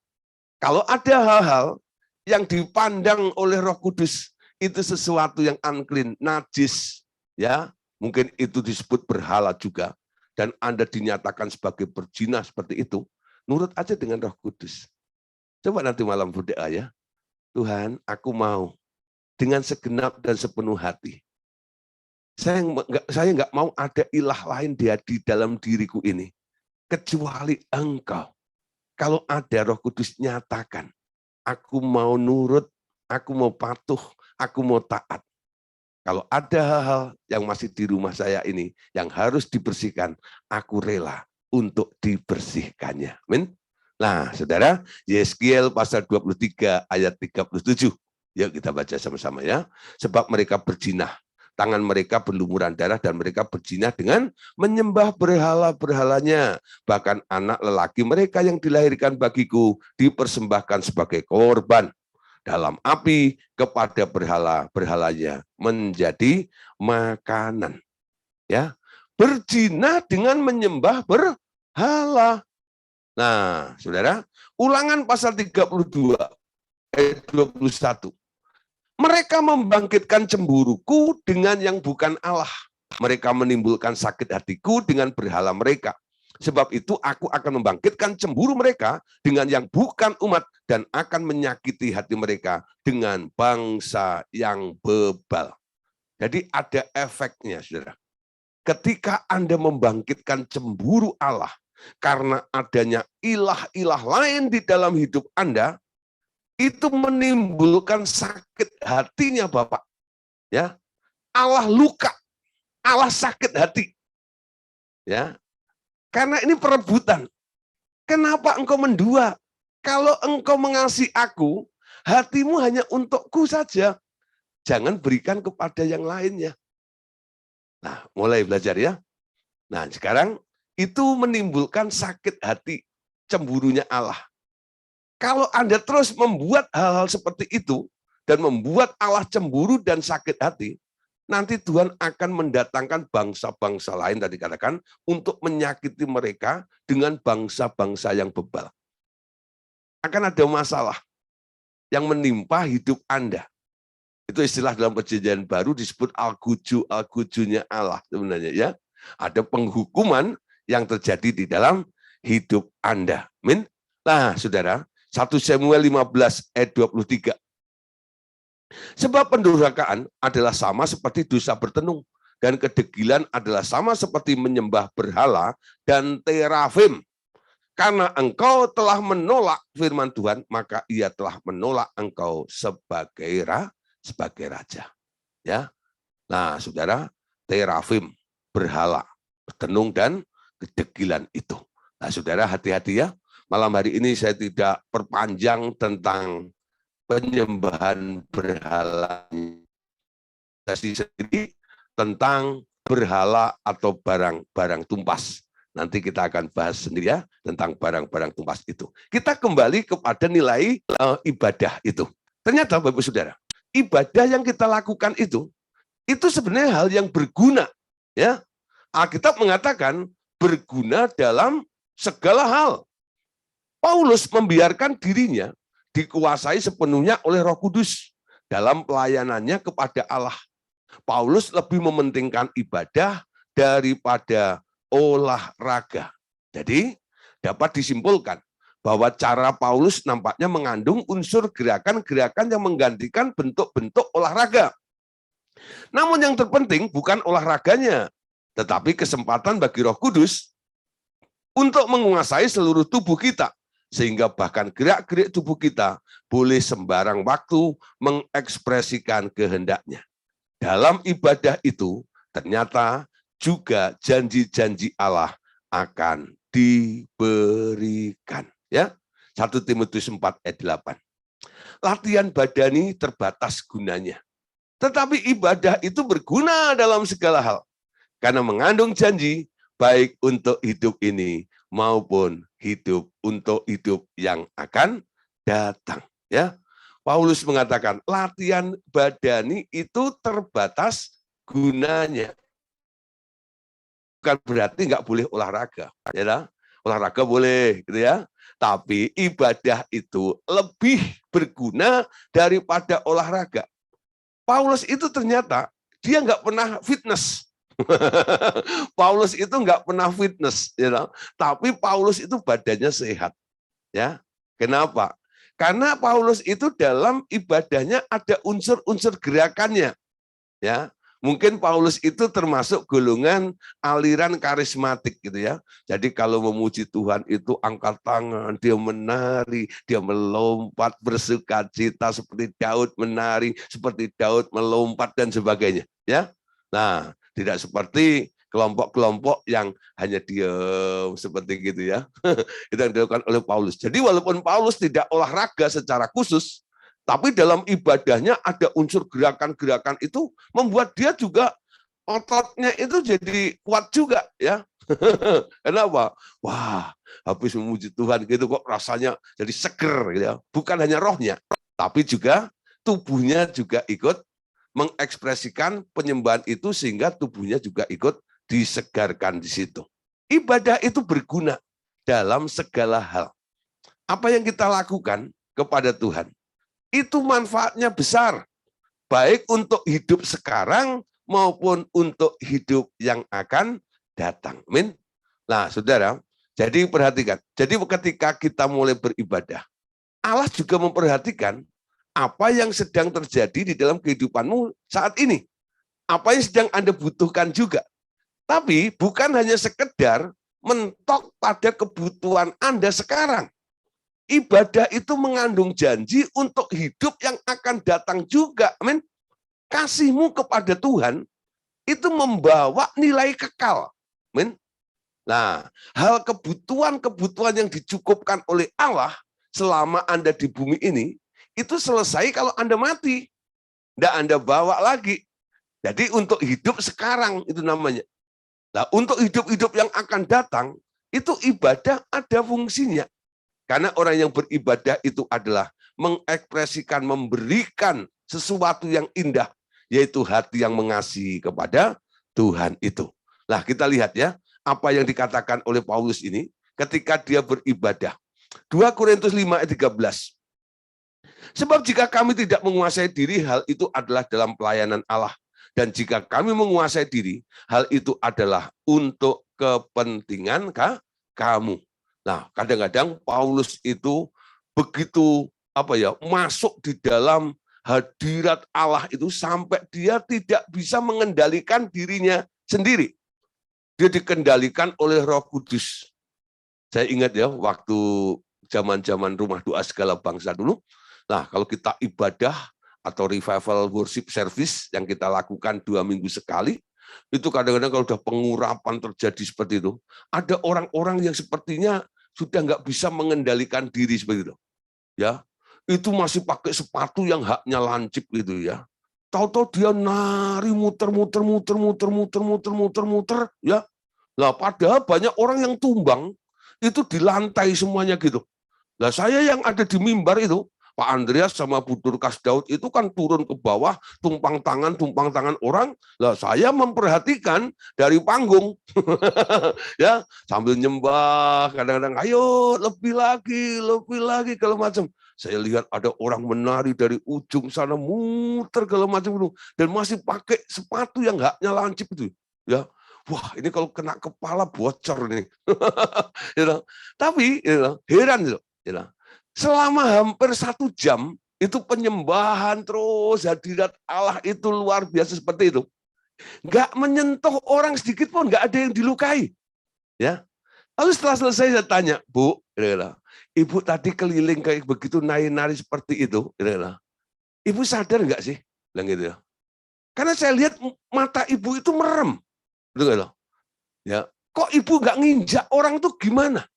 Kalau ada hal-hal yang dipandang oleh Roh Kudus itu sesuatu yang unclean, najis, ya. Mungkin itu disebut berhala juga dan Anda dinyatakan sebagai berzina seperti itu, nurut aja dengan Roh Kudus. Coba nanti malam berdoa ya. Tuhan, aku mau dengan segenap dan sepenuh hati. Saya nggak mau ada ilah lain di dalam diriku ini kecuali Engkau. Kalau ada Roh Kudus nyatakan, aku mau nurut, aku mau patuh, aku mau taat. Kalau ada hal-hal yang masih di rumah saya ini yang harus dibersihkan, aku rela untuk dibersihkannya. Amin. Nah, Saudara, Yeskiel pasal 23 ayat 37. Yuk kita baca sama-sama ya. Sebab mereka berzina, tangan mereka berlumuran darah dan mereka berzina dengan menyembah berhala-berhalanya. Bahkan anak lelaki mereka yang dilahirkan bagiku dipersembahkan sebagai korban dalam api kepada berhala-berhalanya menjadi makanan. Ya, berzina dengan menyembah berhala. Nah, Saudara, Ulangan pasal 32 ayat 21. Mereka membangkitkan cemburuku dengan yang bukan Allah. Mereka menimbulkan sakit hatiku dengan berhala mereka. Sebab itu aku akan membangkitkan cemburu mereka dengan yang bukan umat dan akan menyakiti hati mereka dengan bangsa yang bebal. Jadi ada efeknya, saudara. Ketika Anda membangkitkan cemburu Allah karena adanya ilah-ilah lain di dalam hidup Anda, itu menimbulkan sakit hatinya Bapak. Ya, Allah luka, Allah sakit hati. Ya, karena ini perebutan. Kenapa engkau mendua? Kalau engkau mengasihi aku, hatimu hanya untukku saja. Jangan berikan kepada yang lainnya. Nah, mulai belajar ya. Nah, sekarang itu menimbulkan sakit hati, cemburunya Allah. Kalau Anda terus membuat hal-hal seperti itu, dan membuat Allah cemburu dan sakit hati, nanti Tuhan akan mendatangkan bangsa-bangsa lain, tadi katakan, untuk menyakiti mereka dengan bangsa-bangsa yang bebal. Akan ada masalah yang menimpa hidup Anda. Itu istilah dalam Perjanjian Baru disebut al-gujunya Allah sebenarnya ya. Ada penghukuman yang terjadi di dalam hidup Anda. Amin. Nah, Saudara, 1 Samuel 15 ayat 23. Sebab pendurhakaan adalah sama seperti dosa bertenung, dan kedegilan adalah sama seperti menyembah berhala dan terafim. Karena engkau telah menolak firman Tuhan, maka ia telah menolak engkau sebagai raja. Ya. Nah, Saudara, terafim, berhala, bertenung dan kedegilan itu. Nah, Saudara, hati-hati ya. Malam hari ini saya tidak perpanjang tentang penyembahan berhala sendiri, tentang berhala atau barang-barang tumpas. Nanti kita akan bahas sendiri ya tentang barang-barang tumpas itu. Kita kembali kepada nilai ibadah itu. Ternyata Bapak Saudara, ibadah yang kita lakukan itu sebenarnya hal yang berguna. Ya, Alkitab mengatakan berguna dalam segala hal. Paulus membiarkan dirinya dikuasai sepenuhnya oleh Roh Kudus dalam pelayanannya kepada Allah. Paulus lebih mementingkan ibadah daripada olahraga. Jadi dapat disimpulkan bahwa cara Paulus nampaknya mengandung unsur gerakan-gerakan yang menggantikan bentuk-bentuk olahraga. Namun yang terpenting bukan olahraganya, tetapi kesempatan bagi Roh Kudus untuk menguasai seluruh tubuh kita, sehingga bahkan gerak-gerik tubuh kita boleh sembarang waktu mengekspresikan kehendaknya. Dalam ibadah itu ternyata juga janji-janji Allah akan diberikan. Ya, 1 Timotius 4 ayat 8. Latihan badani terbatas gunanya. Tetapi ibadah itu berguna dalam segala hal. Karena mengandung janji baik untuk hidup ini maupun untuk hidup yang akan datang. Ya, Paulus mengatakan latihan badani itu terbatas gunanya. Bukan berarti nggak boleh olahraga, ya, olahraga boleh, gitu ya. Tapi ibadah itu lebih berguna daripada olahraga. Paulus itu ternyata dia nggak pernah fitness. Paulus itu nggak pernah fitness, ya, tapi Paulus itu badannya sehat. Ya, kenapa? Karena Paulus itu dalam ibadahnya ada unsur-unsur gerakannya. Ya, mungkin Paulus itu termasuk golongan aliran karismatik gitu ya. Jadi kalau memuji Tuhan itu angkat tangan, dia menari, dia melompat bersukacita seperti Daud menari, seperti Daud melompat dan sebagainya, ya. Nah, tidak seperti kelompok-kelompok yang hanya diam seperti gitu ya. Itu yang dilakukan oleh Paulus. Jadi walaupun Paulus tidak olahraga secara khusus, tapi dalam ibadahnya ada unsur gerakan-gerakan itu membuat dia juga ototnya itu jadi kuat juga ya. Kenapa? Wah, habis memuji Tuhan gitu kok rasanya jadi seger gitu ya. Bukan hanya rohnya, tapi juga tubuhnya juga ikut mengekspresikan penyembahan itu sehingga tubuhnya juga ikut disegarkan di situ. Ibadah itu berguna dalam segala hal. Apa yang kita lakukan kepada Tuhan, itu manfaatnya besar. Baik untuk hidup sekarang maupun untuk hidup yang akan datang. Amin. Nah, saudara, jadi perhatikan. Jadi ketika kita mulai beribadah, Allah juga memperhatikan apa yang sedang terjadi di dalam kehidupanmu saat ini. Apa yang sedang Anda butuhkan juga. Tapi bukan hanya sekedar mentok pada kebutuhan Anda sekarang. Ibadah itu mengandung janji untuk hidup yang akan datang juga. Amin. Kasihmu kepada Tuhan itu membawa nilai kekal. Amin. Nah, hal kebutuhan-kebutuhan yang dicukupkan oleh Allah selama Anda di bumi ini, itu selesai kalau Anda mati. Tidak Anda bawa lagi. Jadi untuk hidup sekarang itu namanya. Nah, untuk hidup-hidup yang akan datang, itu ibadah ada fungsinya. Karena orang yang beribadah itu adalah mengekspresikan, memberikan sesuatu yang indah, yaitu hati yang mengasihi kepada Tuhan itu. Nah, kita lihat ya, apa yang dikatakan oleh Paulus ini ketika dia beribadah. 2 Korintus 5 ayat 13. Sebab jika kami tidak menguasai diri, hal itu adalah dalam pelayanan Allah. Dan jika kami menguasai diri, hal itu adalah untuk kepentingan kamu. Nah, kadang-kadang Paulus itu begitu masuk di dalam hadirat Allah itu sampai dia tidak bisa mengendalikan dirinya sendiri. Dia dikendalikan oleh Roh Kudus. Saya ingat ya, waktu zaman-zaman rumah doa segala bangsa dulu. Nah, kalau kita ibadah atau revival worship service yang kita lakukan 2 minggu sekali, itu kadang-kadang kalau udah pengurapan terjadi seperti itu, ada orang-orang yang sepertinya sudah nggak bisa mengendalikan diri seperti itu. Ya, itu masih pakai sepatu yang haknya lancip gitu ya. Tahu-tahu dia nari muter-muter ya. Lah padahal banyak orang yang tumbang itu di lantai semuanya gitu. Lah saya yang ada di mimbar itu, Pak Andreas sama Bu Durkas Daud itu kan turun ke bawah, tumpang tangan orang. Lah saya memperhatikan dari panggung, ya sambil nyembah, kadang-kadang ayo lebih lagi kalau macam. Saya lihat ada orang menari dari ujung sana muter kalau macam itu dan masih pakai sepatu yang haknya lancip itu, ya. Wah ini kalau kena kepala bocor nih. Tapi heran loh. Selama hampir 1 jam itu penyembahan terus hadirat Allah itu luar biasa seperti itu. Nggak menyentuh orang sedikit pun, nggak ada yang dilukai. Ya. Lalu setelah selesai saya tanya, Bu, Ibu tadi keliling kayak begitu nari-nari seperti itu, Ibu sadar nggak sih? Bilang gitu ya. Karena saya lihat mata Ibu itu merem. Gitu, ya. Kok Ibu nggak nginjak orang tuh gimana?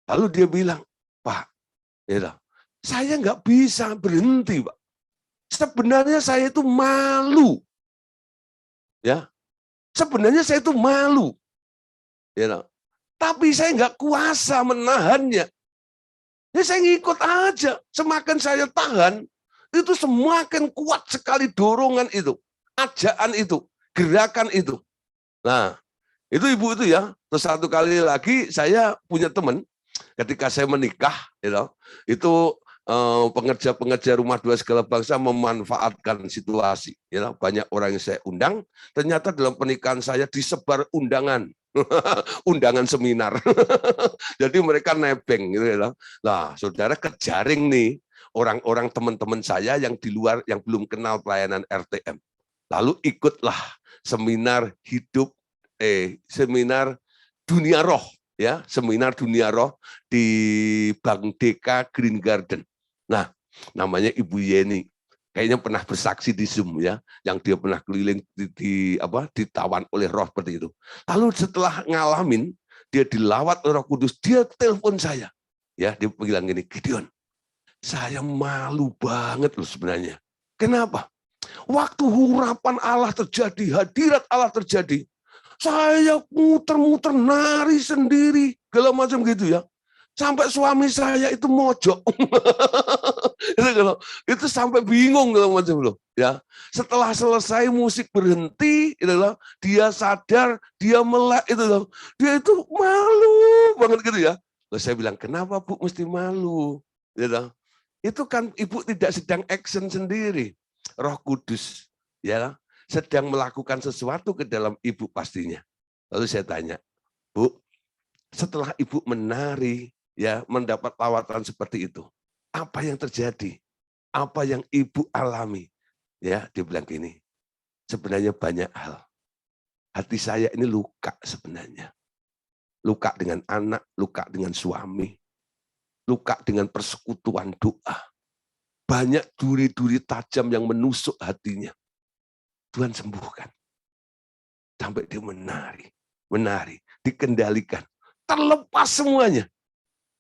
Lalu dia bilang, Pak, saya nggak bisa berhenti, Pak. Sebenarnya saya itu malu. Ya. Sebenarnya saya itu malu. Ya. Tapi saya nggak kuasa menahannya. Ya saya ngikut aja. Semakin saya tahan, itu semakin kuat sekali dorongan itu. Ajaan itu. Gerakan itu. Nah, itu ibu itu ya. Terus satu kali lagi saya punya teman, ketika saya menikah, itu pengerja-pengerja rumah dua segala bangsa memanfaatkan situasi. Banyak orang yang saya undang, ternyata dalam pernikahan saya disebar undangan, undangan seminar. Jadi mereka nebeng. Nah, saudara kejaring nih orang-orang teman-teman saya yang di luar, yang belum kenal pelayanan RTM. Lalu ikutlah seminar seminar dunia roh. Ya, seminar dunia roh di Bank Deka Green Garden. Nah, namanya Ibu Yeni. Kayaknya pernah bersaksi di Zoom ya, yang dia pernah keliling ditawan oleh roh seperti itu. Lalu setelah ngalamin, dia dilawat oleh Roh Kudus, dia telepon saya. Ya, dia bilang gini, Gideon, saya malu banget loh sebenarnya. Kenapa? Waktu hurapan Allah terjadi, hadirat Allah terjadi, saya muter-muter nari sendiri, segala macam gitu ya. Sampai suami saya itu mojok. itu sampai bingung segala macam loh. Ya, setelah selesai musik berhenti, dia sadar, dia melek itu loh. Dia itu malu banget gitu ya. Lalu saya bilang, kenapa Bu mesti malu? Itu kan Ibu tidak sedang action sendiri. Roh Kudus ya sedang melakukan sesuatu ke dalam Ibu pastinya. Lalu saya tanya, Bu, Setelah ibu menari, ya mendapat lawatan seperti itu, apa yang terjadi? Apa yang ibu alami? Ya, dia bilang gini, sebenarnya banyak hal. Hati saya ini luka sebenarnya. Luka dengan anak, luka dengan suami, luka dengan persekutuan doa. Banyak duri-duri tajam yang menusuk hatinya. Tuhan sembuhkan. Sampai dia menari, dikendalikan. Terlepas semuanya.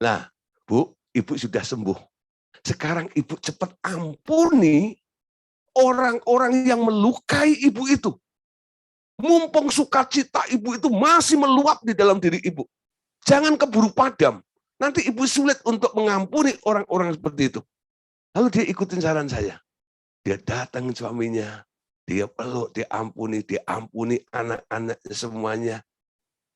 Nah, Bu, Ibu sudah sembuh. Sekarang Ibu cepat ampuni orang-orang yang melukai Ibu itu. Mumpung sukacita Ibu itu masih meluap di dalam diri Ibu. Jangan keburu padam. Nanti Ibu sulit untuk mengampuni orang-orang seperti itu. Lalu dia ikutin saran saya. Dia datang suaminya, dia peluk, dia ampuni anak-anaknya semuanya.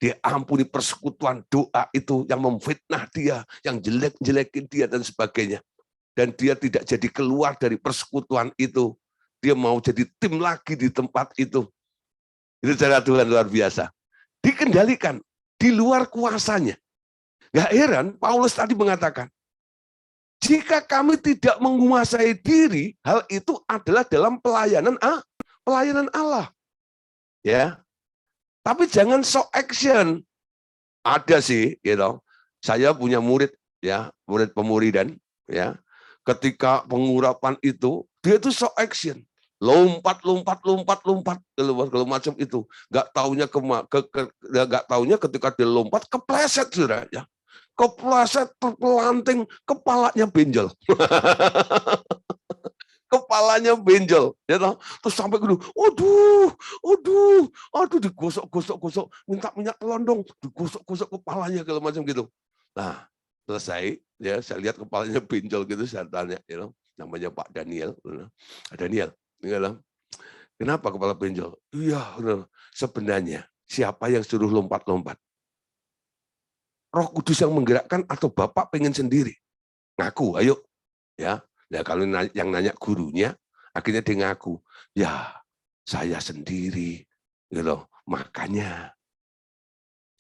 Dia ampuni persekutuan doa itu yang memfitnah dia, yang jelek-jelekin dia dan sebagainya. Dan dia tidak jadi keluar dari persekutuan itu. Dia mau jadi tim lagi di tempat itu. Itu cara Tuhan luar biasa. Dikendalikan di luar kuasanya. Gak heran Paulus tadi mengatakan, jika kami tidak menguasai diri, hal itu adalah dalam pelayanan Allah. Ya. Tapi jangan so action. Ada sih, gitu. Saya punya murid, ya, murid pemuridan, ya. Ketika pengurapan itu, dia itu so action. Lompat, kalau macam itu. Gak taunya ketika dia lompat, kepleset, sudah, ya. Kepleset, terpelanting, kepalanya benjol. Kepalanya benjol, ya toh. Terus sampai gitu, aduh, digosok, minta minyak telondong, digosok kepalanya kalau macam gitu. Nah, selesai, ya saya lihat kepalanya benjol gitu, saya tanya, namanya Pak Daniel, Daniel, kenapa kepala benjol? Iya, sebenarnya siapa yang suruh lompat-lompat? Roh Kudus yang menggerakkan atau Bapak pengen sendiri? Ngaku, ayo, ya. Nah, kalau yang nanya gurunya, akhirnya dia ngaku, ya saya sendiri, gitu. Makanya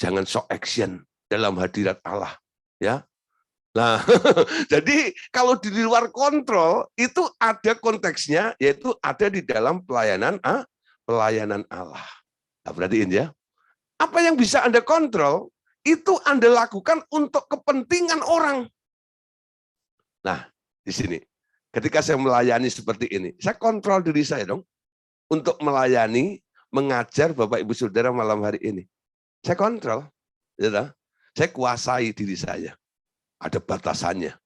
jangan sok action dalam hadirat Allah, ya. Nah, jadi kalau di luar kontrol itu ada konteksnya, yaitu ada di dalam pelayanan Allah. Nah, perhatiin ya, apa yang bisa Anda kontrol itu Anda lakukan untuk kepentingan orang. Nah, di sini. Ketika saya melayani seperti ini, saya kontrol diri saya dong untuk melayani, mengajar Bapak Ibu Saudara malam hari ini. Saya kontrol, ya, saya kuasai diri saya. Ada batasannya,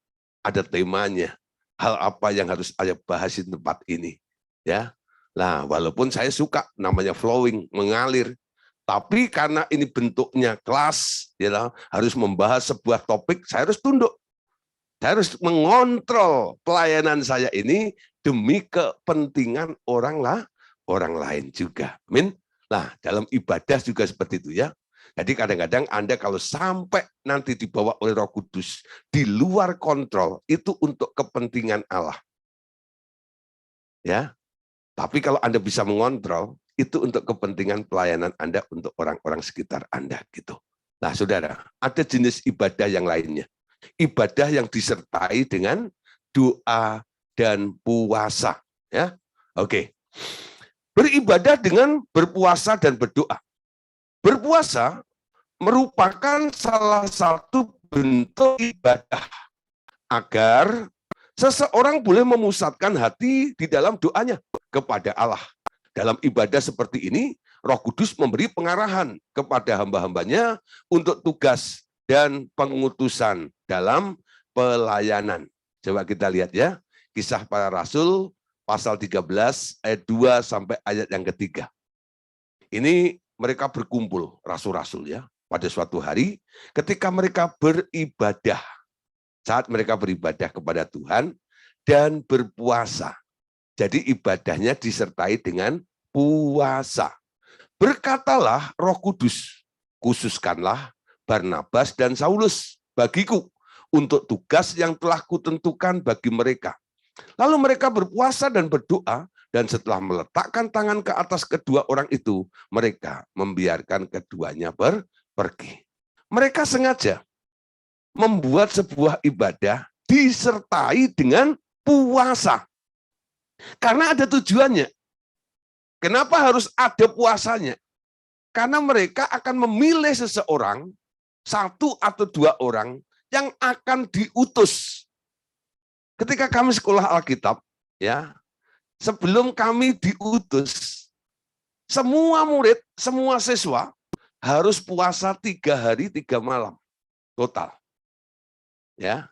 ada temanya, hal apa yang harus saya bahas di tempat ini, ya. Nah, walaupun saya suka namanya flowing, mengalir, tapi karena ini bentuknya kelas, ya, harus membahas sebuah topik, saya harus tunduk. Saya harus mengontrol pelayanan saya ini demi kepentingan orang lain juga. Amin. Nah, dalam ibadah juga seperti itu ya. Jadi kadang-kadang Anda kalau sampai nanti dibawa oleh Roh Kudus di luar kontrol, itu untuk kepentingan Allah. Ya. Tapi kalau Anda bisa mengontrol, itu untuk kepentingan pelayanan Anda untuk orang-orang sekitar Anda gitu. Nah, Saudara, ada jenis ibadah yang lainnya. Ibadah yang disertai dengan doa dan puasa, ya. Oke. Beribadah dengan berpuasa dan berdoa. Berpuasa merupakan salah satu bentuk ibadah agar seseorang boleh memusatkan hati di dalam doanya kepada Allah. Dalam ibadah seperti ini, Roh Kudus memberi pengarahan kepada hamba-hambanya untuk tugas dan pengutusan dalam pelayanan. Coba kita lihat ya, Kisah Para Rasul pasal 13 ayat 2 sampai ayat yang ketiga. Ini mereka berkumpul, rasul-rasul ya, pada suatu hari ketika mereka beribadah. Saat mereka beribadah kepada Tuhan dan berpuasa. Jadi ibadahnya disertai dengan puasa. Berkatalah Roh Kudus, khususkanlah Barnabas dan Saulus bagiku untuk tugas yang telah kutentukan bagi mereka. Lalu mereka berpuasa dan berdoa, dan setelah meletakkan tangan ke atas kedua orang itu, mereka membiarkan keduanya pergi. Mereka sengaja membuat sebuah ibadah disertai dengan puasa. Karena ada tujuannya. Kenapa harus ada puasanya? Karena mereka akan memilih seseorang, 1 atau 2 orang yang akan diutus. Ketika kami sekolah Alkitab, ya, sebelum kami diutus, semua murid, semua siswa harus puasa 3 hari 3 malam total. Ya,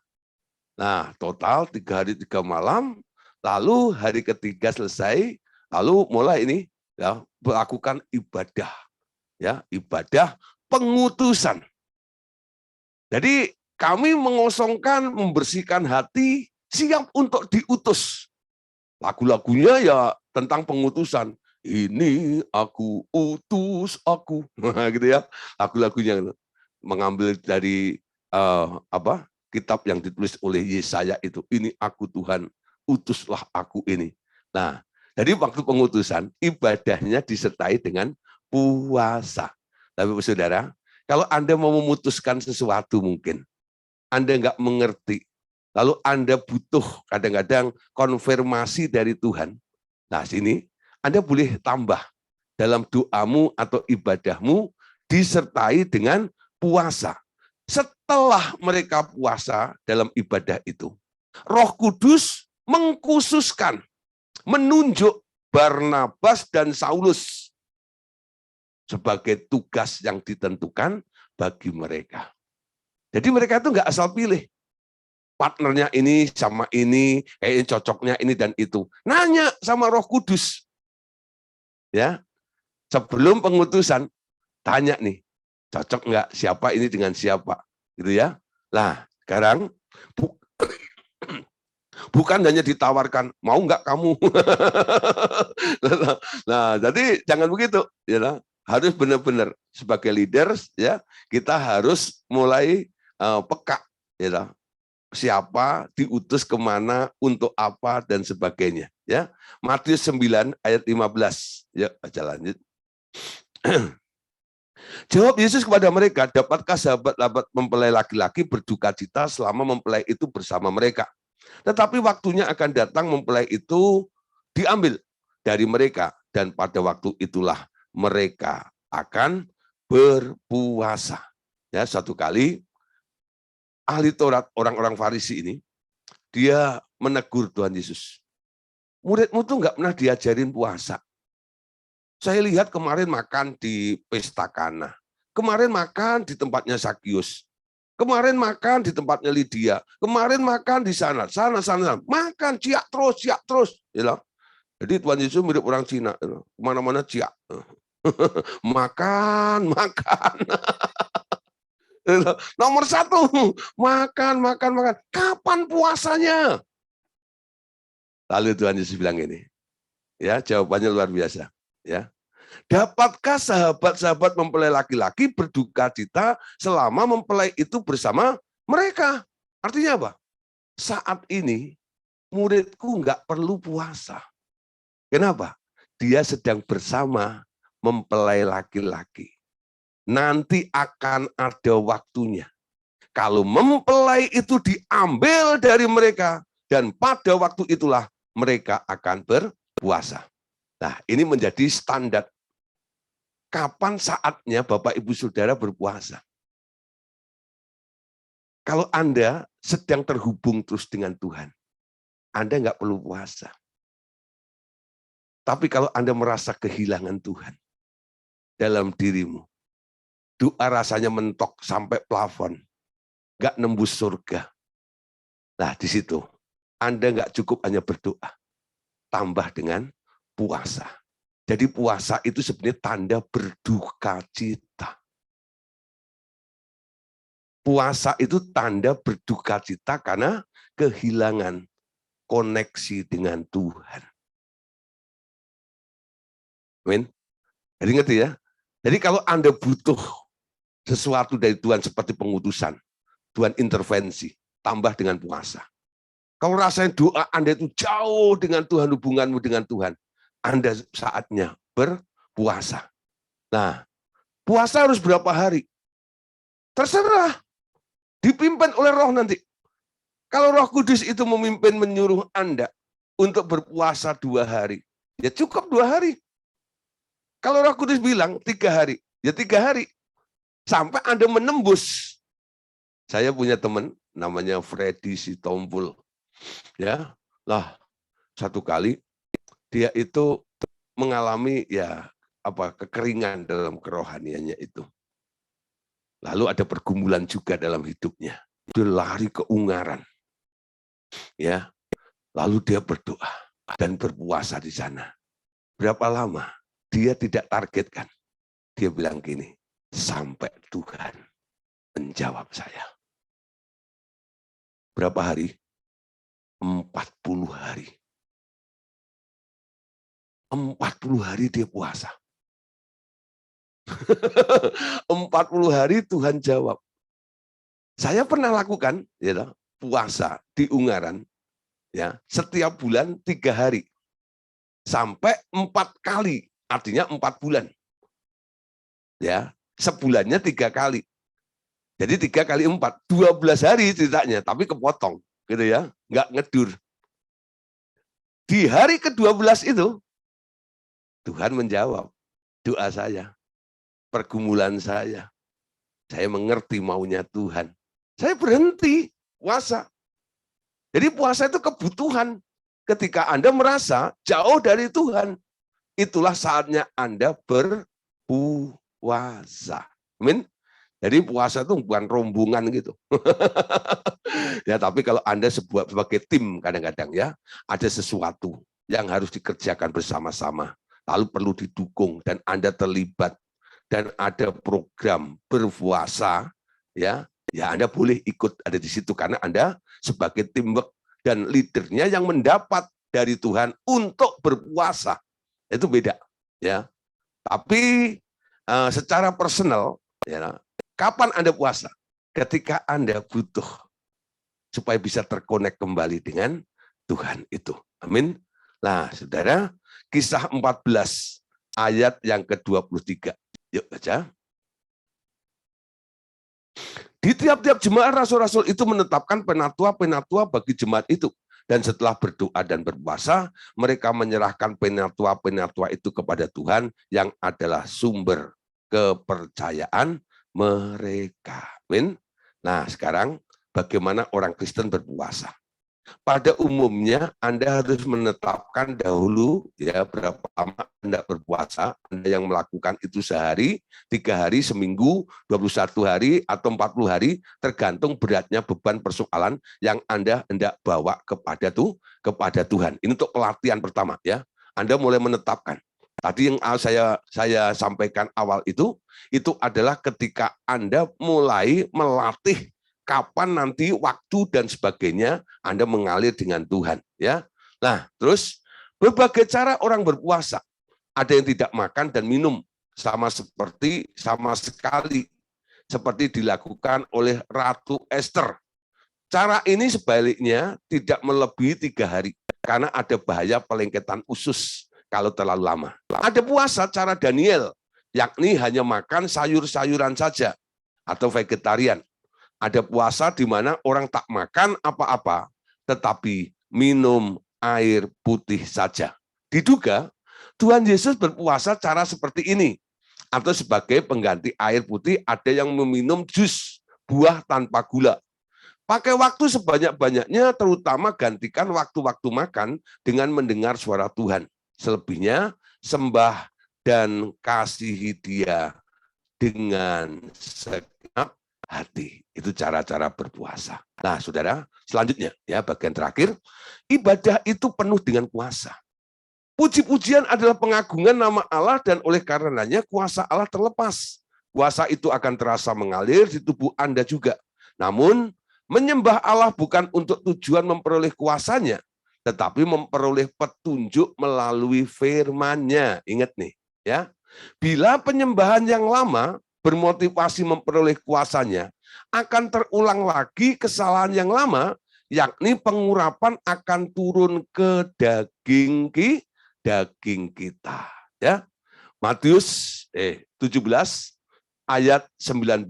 nah total 3 hari 3 malam, lalu hari ketiga selesai, lalu mulai ini ya melakukan ibadah, ya ibadah pengutusan. Jadi kami mengosongkan, membersihkan hati, siap untuk diutus. Lagu-lagunya ya tentang pengutusan. Ini aku utus aku, gitu ya. Lagu-lagunya mengambil dari kitab yang ditulis oleh Yesaya itu. Ini aku Tuhan, utuslah aku ini. Nah, jadi waktu pengutusan ibadahnya disertai dengan puasa. Tapi saudara, kalau Anda mau memutuskan sesuatu mungkin Anda nggak mengerti, lalu Anda butuh kadang-kadang konfirmasi dari Tuhan. Nah, sini Anda boleh tambah dalam doamu atau ibadahmu disertai dengan puasa. Setelah mereka puasa dalam ibadah itu, Roh Kudus mengkhususkan, menunjuk Barnabas dan Saulus sebagai tugas yang ditentukan bagi mereka. Jadi mereka itu nggak asal pilih. Partnernya ini sama ini, kayaknya cocoknya ini dan itu. Nanya sama Roh Kudus. Ya, sebelum pengutusan, tanya nih, cocok nggak siapa ini dengan siapa, gitu ya. Nah, sekarang bukan hanya ditawarkan, mau nggak kamu? Nah, jadi jangan begitu, ya. Harus benar-benar sebagai leaders, ya, kita harus mulai peka, ya. Siapa, diutus kemana, untuk apa, dan sebagainya. Ya, Matius 9 ayat 15. Ya, baca lanjut. Jawab Yesus kepada mereka, dapatkah sahabat-sahabat mempelai laki-laki berduka cita selama mempelai itu bersama mereka? Tetapi waktunya akan datang mempelai itu diambil dari mereka, dan pada waktu itulah mereka akan berpuasa. Ya, satu kali ahli Taurat, orang-orang Farisi ini, dia menegur Tuhan Yesus. Muridmu tuh nggak pernah diajarin puasa. Saya lihat kemarin makan di pesta Kana. Kemarin makan di tempatnya Sakius. Kemarin makan di tempatnya Lydia. Kemarin makan di sana. Makan, ciak terus. Ya. Jadi Tuhan Yesus mirip orang Cina. Kemana-mana ciak. Makan. Nomor 1, makan. Kapan puasanya? Lalu Tuhan Yesus bilang ini. Ya, jawabannya luar biasa. Ya. Dapatkah sahabat-sahabat mempelai laki-laki berduka cita selama mempelai itu bersama mereka? Artinya apa? Saat ini muridku nggak perlu puasa. Kenapa? Dia sedang bersama mempelai laki-laki. Nanti akan ada waktunya. Kalau mempelai itu diambil dari mereka, dan pada waktu itulah mereka akan berpuasa. Nah, ini menjadi standar. Kapan saatnya Bapak Ibu Saudara berpuasa? Kalau Anda sedang terhubung terus dengan Tuhan, Anda nggak perlu puasa. Tapi kalau Anda merasa kehilangan Tuhan dalam dirimu, doa rasanya mentok sampai plafon, nggak nembus surga. Nah, di situ Anda nggak cukup hanya berdoa, tambah dengan puasa. Jadi puasa itu sebenarnya tanda berduka cita. Puasa itu tanda berduka cita karena kehilangan koneksi dengan Tuhan. Amin. Jadi ngerti ya? Jadi kalau Anda butuh sesuatu dari Tuhan seperti pengutusan, Tuhan intervensi, tambah dengan puasa. Kalau rasanya doa Anda itu jauh dengan Tuhan, hubunganmu dengan Tuhan, Anda saatnya berpuasa. Nah, puasa harus berapa hari? Terserah, dipimpin oleh Roh nanti. Kalau Roh Kudus itu memimpin, menyuruh Anda untuk berpuasa 2 hari, ya cukup 2 hari. Kalau Roh Kudus bilang 3 hari, ya 3 hari. Sampai Anda menembus. Saya punya teman, namanya Freddy Sitompul. Ya, lah satu kali dia itu mengalami kekeringan dalam kerohaniannya itu. Lalu ada pergumulan juga dalam hidupnya. Dia lari ke Ungaran. Ya, lalu dia berdoa dan berpuasa di sana. Berapa lama? Dia tidak targetkan. Dia bilang gini, sampai Tuhan menjawab saya. Berapa hari? 40 hari. 40 hari dia puasa. 40 hari Tuhan jawab. Saya pernah lakukan puasa di Ungaran, ya, setiap bulan 3 hari. Sampai 4 kali, artinya 4 bulan. Ya, sebulannya 3 kali. Jadi 3 kali 4, 12 hari ceritanya, tapi kepotong, gitu ya, nggak ngedur. Di hari ke-12 itu, Tuhan menjawab doa saya, pergumulan saya. Saya mengerti maunya Tuhan. Saya berhenti puasa. Jadi puasa itu kebutuhan. Ketika Anda merasa jauh dari Tuhan, itulah saatnya Anda berpuasa. Amin. Jadi puasa itu bukan rombongan gitu. Ya, tapi kalau Anda sebagai tim kadang-kadang ya, ada sesuatu yang harus dikerjakan bersama-sama. Lalu perlu didukung dan Anda terlibat dan ada program berpuasa, ya Anda boleh ikut ada di situ karena Anda sebagai teamwork dan leadernya yang mendapat dari Tuhan untuk berpuasa. Itu beda, ya. Tapi secara personal, ya, kapan Anda puasa? Ketika Anda butuh supaya bisa terkonek kembali dengan Tuhan itu. Amin. Nah, saudara, Kisah 14 ayat yang ke-23. Yuk baca. Di tiap-tiap jemaat rasul-rasul itu menetapkan penatua-penatua bagi jemaat itu. Dan setelah berdoa dan berpuasa, mereka menyerahkan penatua-penatua itu kepada Tuhan yang adalah sumber kepercayaan mereka. Amin. Nah, sekarang bagaimana orang Kristen berpuasa? Pada umumnya Anda harus menetapkan dahulu ya berapa lama Anda berpuasa. Anda yang melakukan itu sehari, 3 hari, seminggu, 21 hari, atau 40 hari, tergantung beratnya beban persoalan yang Anda hendak bawa kepada Tuhan. Ini untuk pelatihan pertama ya. Anda mulai menetapkan. Tadi yang saya sampaikan awal itu adalah ketika Anda mulai melatih kapan nanti waktu dan sebagainya Anda mengalir dengan Tuhan, ya. Nah, terus berbagai cara orang berpuasa. Ada yang tidak makan dan minum sama sekali seperti dilakukan oleh Ratu Esther. Cara ini sebaliknya tidak melebihi 3 hari karena ada bahaya pelengketan usus kalau terlalu lama. Ada puasa cara Daniel, yakni hanya makan sayur-sayuran saja atau vegetarian. Ada puasa di mana orang tak makan apa-apa, tetapi minum air putih saja. Diduga Tuhan Yesus berpuasa cara seperti ini. Atau sebagai pengganti air putih, ada yang meminum jus buah tanpa gula. Pakai waktu sebanyak-banyaknya, terutama gantikan waktu-waktu makan dengan mendengar suara Tuhan. Selebihnya, sembah dan kasihi Dia dengan segenap hati. Itu cara-cara berpuasa. Nah, saudara, selanjutnya ya bagian terakhir, ibadah itu penuh dengan kuasa. Puji-pujian adalah pengagungan nama Allah dan oleh karenanya kuasa Allah terlepas. Kuasa itu akan terasa mengalir di tubuh Anda juga. Namun, menyembah Allah bukan untuk tujuan memperoleh kuasanya, tetapi memperoleh petunjuk melalui firman-Nya. Ingat nih, ya. Bila penyembahan yang lama bermotivasi memperoleh kuasanya, akan terulang lagi kesalahan yang lama, yakni pengurapan akan turun ke daging kita. Ya, Matius 17 ayat 19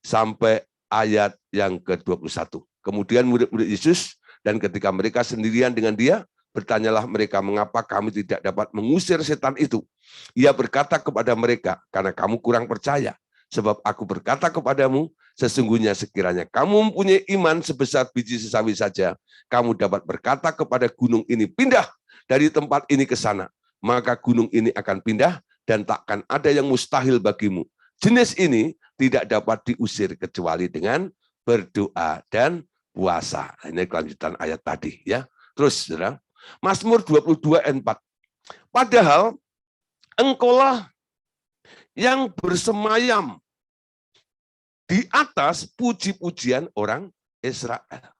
sampai ayat yang ke-21. Kemudian murid-murid Yesus, dan ketika mereka sendirian dengan dia, bertanyalah mereka, mengapa kami tidak dapat mengusir setan itu? Ia berkata kepada mereka, karena kamu kurang percaya. Sebab aku berkata kepadamu, sesungguhnya sekiranya kamu mempunyai iman sebesar biji sesawi saja, kamu dapat berkata kepada gunung ini, pindah dari tempat ini ke sana. Maka gunung ini akan pindah dan takkan ada yang mustahil bagimu. Jenis ini tidak dapat diusir kecuali dengan berdoa dan puasa. Ini kelanjutan ayat tadi, ya. Terus, saudara, Mazmur 22 ayat 4. Padahal engkaulah yang bersemayam di atas puji-pujian orang Israel.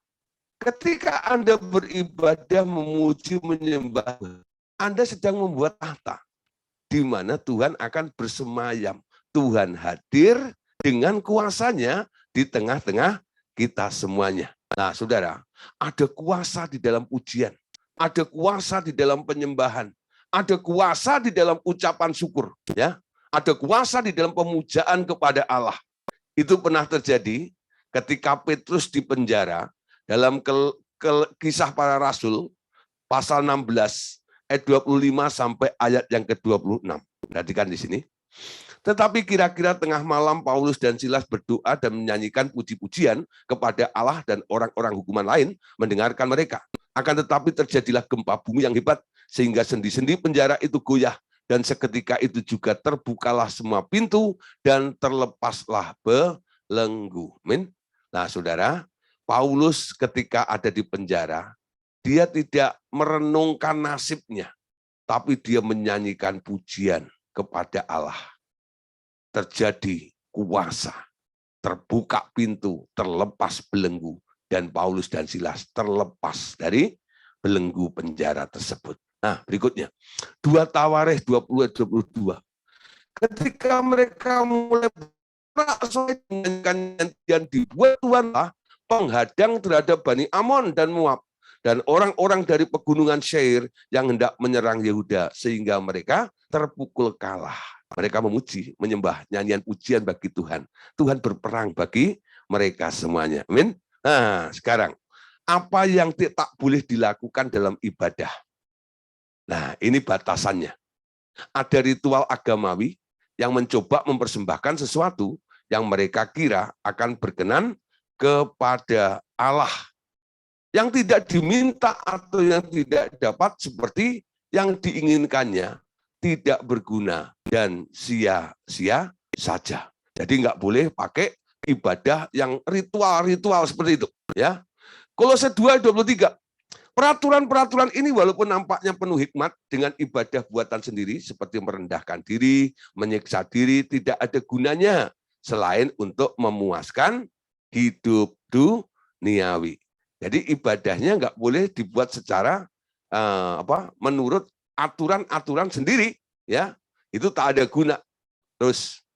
Ketika Anda beribadah, memuji, menyembah, Anda sedang membuat tahta di mana Tuhan akan bersemayam. Tuhan hadir dengan kuasanya di tengah-tengah kita semuanya. Nah, saudara, ada kuasa di dalam pujian, ada kuasa di dalam penyembahan, ada kuasa di dalam ucapan syukur, ya. Ada kuasa di dalam pemujaan kepada Allah. Itu pernah terjadi ketika Petrus di penjara dalam Kisah Para Rasul pasal 16 ayat 25 sampai ayat yang ke-26. Perhatikan di sini. Tetapi kira-kira tengah malam Paulus dan Silas berdoa dan menyanyikan puji-pujian kepada Allah, dan orang-orang hukuman lain mendengarkan mereka. Akan tetapi terjadilah gempa bumi yang hebat sehingga sendi-sendi penjara itu goyah, dan seketika itu juga terbukalah semua pintu dan terlepaslah belenggu. Amin. Nah, saudara, Paulus ketika ada di penjara, dia tidak merenungkan nasibnya, tapi dia menyanyikan pujian kepada Allah. Terjadi kuasa, terbuka pintu, terlepas belenggu, dan Paulus dan Silas terlepas dari belenggu penjara tersebut. Nah, berikutnya 2 Tawarikh 20-22. Ketika mereka mulai bersorak yang dibuat Tuhanlah penghadang terhadap Bani Amon dan Moab dan orang-orang dari pegunungan Seir yang hendak menyerang Yehuda, sehingga mereka terpukul kalah. Mereka memuji, menyembah, nyanyian pujian bagi Tuhan. Tuhan berperang bagi mereka semuanya. Amin. Nah, sekarang apa yang tak boleh dilakukan dalam ibadah? Nah, ini batasannya. Ada ritual agamawi yang mencoba mempersembahkan sesuatu yang mereka kira akan berkenan kepada Allah, yang tidak diminta atau yang tidak dapat seperti yang diinginkannya, tidak berguna dan sia-sia saja. Jadi nggak boleh pakai ibadah yang ritual-ritual seperti itu, ya. Kolose 2:23. Peraturan-peraturan ini walaupun nampaknya penuh hikmat, dengan ibadah buatan sendiri seperti merendahkan diri, menyiksa diri, tidak ada gunanya selain untuk memuaskan hidup duniawi. Jadi ibadahnya nggak boleh dibuat secara menurut aturan-aturan sendiri, ya. Itu tak ada guna. Terus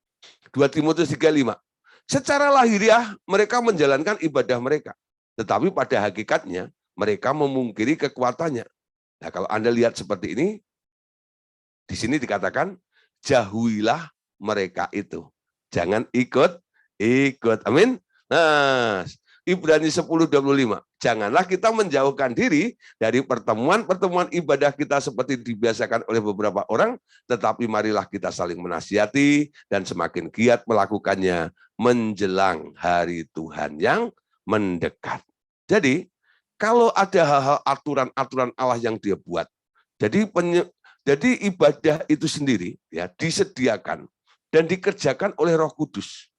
2 Timotius 3:5. Secara lahiriah mereka menjalankan ibadah mereka, tetapi pada hakikatnya mereka memungkiri kekuatannya. Nah, kalau Anda lihat seperti ini, di sini dikatakan, jauhilah mereka itu. Jangan ikut. Amin. Nah, Ibrani 10:25. Janganlah kita menjauhkan diri dari pertemuan-pertemuan ibadah kita seperti dibiasakan oleh beberapa orang, tetapi marilah kita saling menasihati dan semakin giat melakukannya menjelang hari Tuhan yang mendekat. Jadi, kalau ada hal-hal aturan-aturan Allah yang dia buat, jadi ibadah itu sendiri ya disediakan dan dikerjakan oleh Roh Kudus.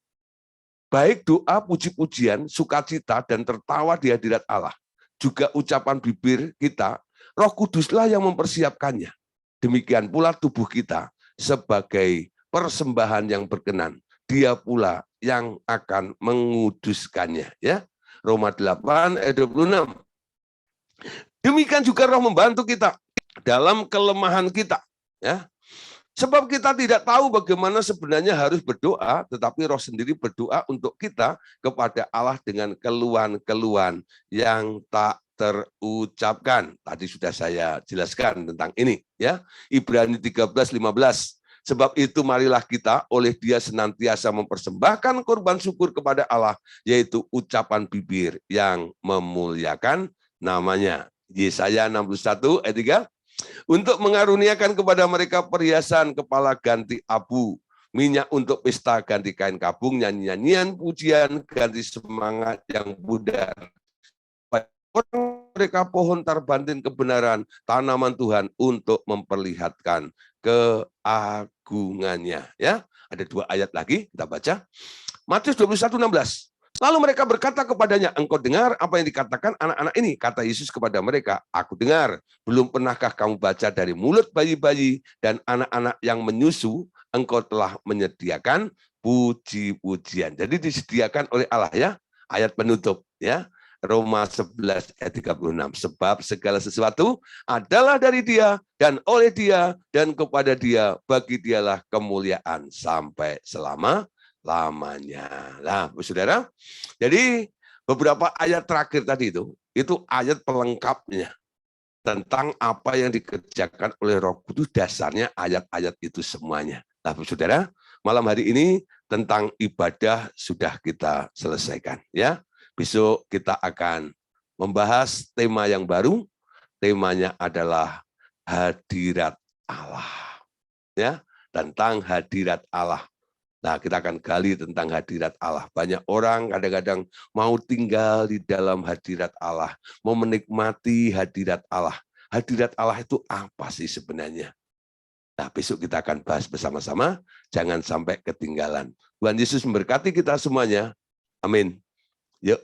Baik doa, puji-pujian, sukacita, dan tertawa di hadirat Allah. Juga ucapan bibir kita, Roh Kuduslah yang mempersiapkannya. Demikian pula tubuh kita sebagai persembahan yang berkenan. Dia pula yang akan menguduskannya. Ya, Roma 8 ayat 26. Demikian juga Roh membantu kita dalam kelemahan kita, ya. Sebab kita tidak tahu bagaimana sebenarnya harus berdoa, tetapi Roh sendiri berdoa untuk kita kepada Allah dengan keluhan-keluhan yang tak terucapkan. Tadi sudah saya jelaskan tentang ini, ya. Ibrani 13:15. Sebab itu marilah kita oleh Dia senantiasa mempersembahkan korban syukur kepada Allah, yaitu ucapan bibir yang memuliakan namanya. Yesaya 61 ayat 3. Untuk mengaruniakan kepada mereka perhiasan kepala ganti abu, minyak untuk pesta ganti kain kabung, nyanyian pujian ganti semangat yang pudar. Mereka pohon tarbantin kebenaran, tanaman Tuhan untuk memperlihatkan keagungannya. Ya, ada 2 ayat lagi kita baca. Matius 21:16. Lalu mereka berkata kepadanya, engkau dengar apa yang dikatakan anak-anak ini? Kata Yesus kepada mereka, aku dengar. Belum pernahkah kamu baca dari mulut bayi-bayi dan anak-anak yang menyusu, engkau telah menyediakan puji-pujian. Jadi disediakan oleh Allah ya. Ayat penutup ya. Roma 11 ayat 36. Sebab segala sesuatu adalah dari Dia dan oleh Dia dan kepada Dia, bagi Dialah kemuliaan sampai selama-lamanya. Nah, saudara, jadi beberapa ayat terakhir tadi itu ayat pelengkapnya tentang apa yang dikerjakan oleh Roh Kudus. Dasarnya ayat-ayat itu semuanya. Nah, saudara, malam hari ini tentang ibadah sudah kita selesaikan ya. Besok kita akan membahas tema yang baru. Temanya adalah hadirat Allah. Ya, tentang hadirat Allah. Nah, kita akan gali tentang hadirat Allah. Banyak orang kadang-kadang mau tinggal di dalam hadirat Allah, mau menikmati hadirat Allah. Hadirat Allah itu apa sih sebenarnya? Nah, besok kita akan bahas bersama-sama. Jangan sampai ketinggalan. Tuhan Yesus memberkati kita semuanya. Amin. Yuk,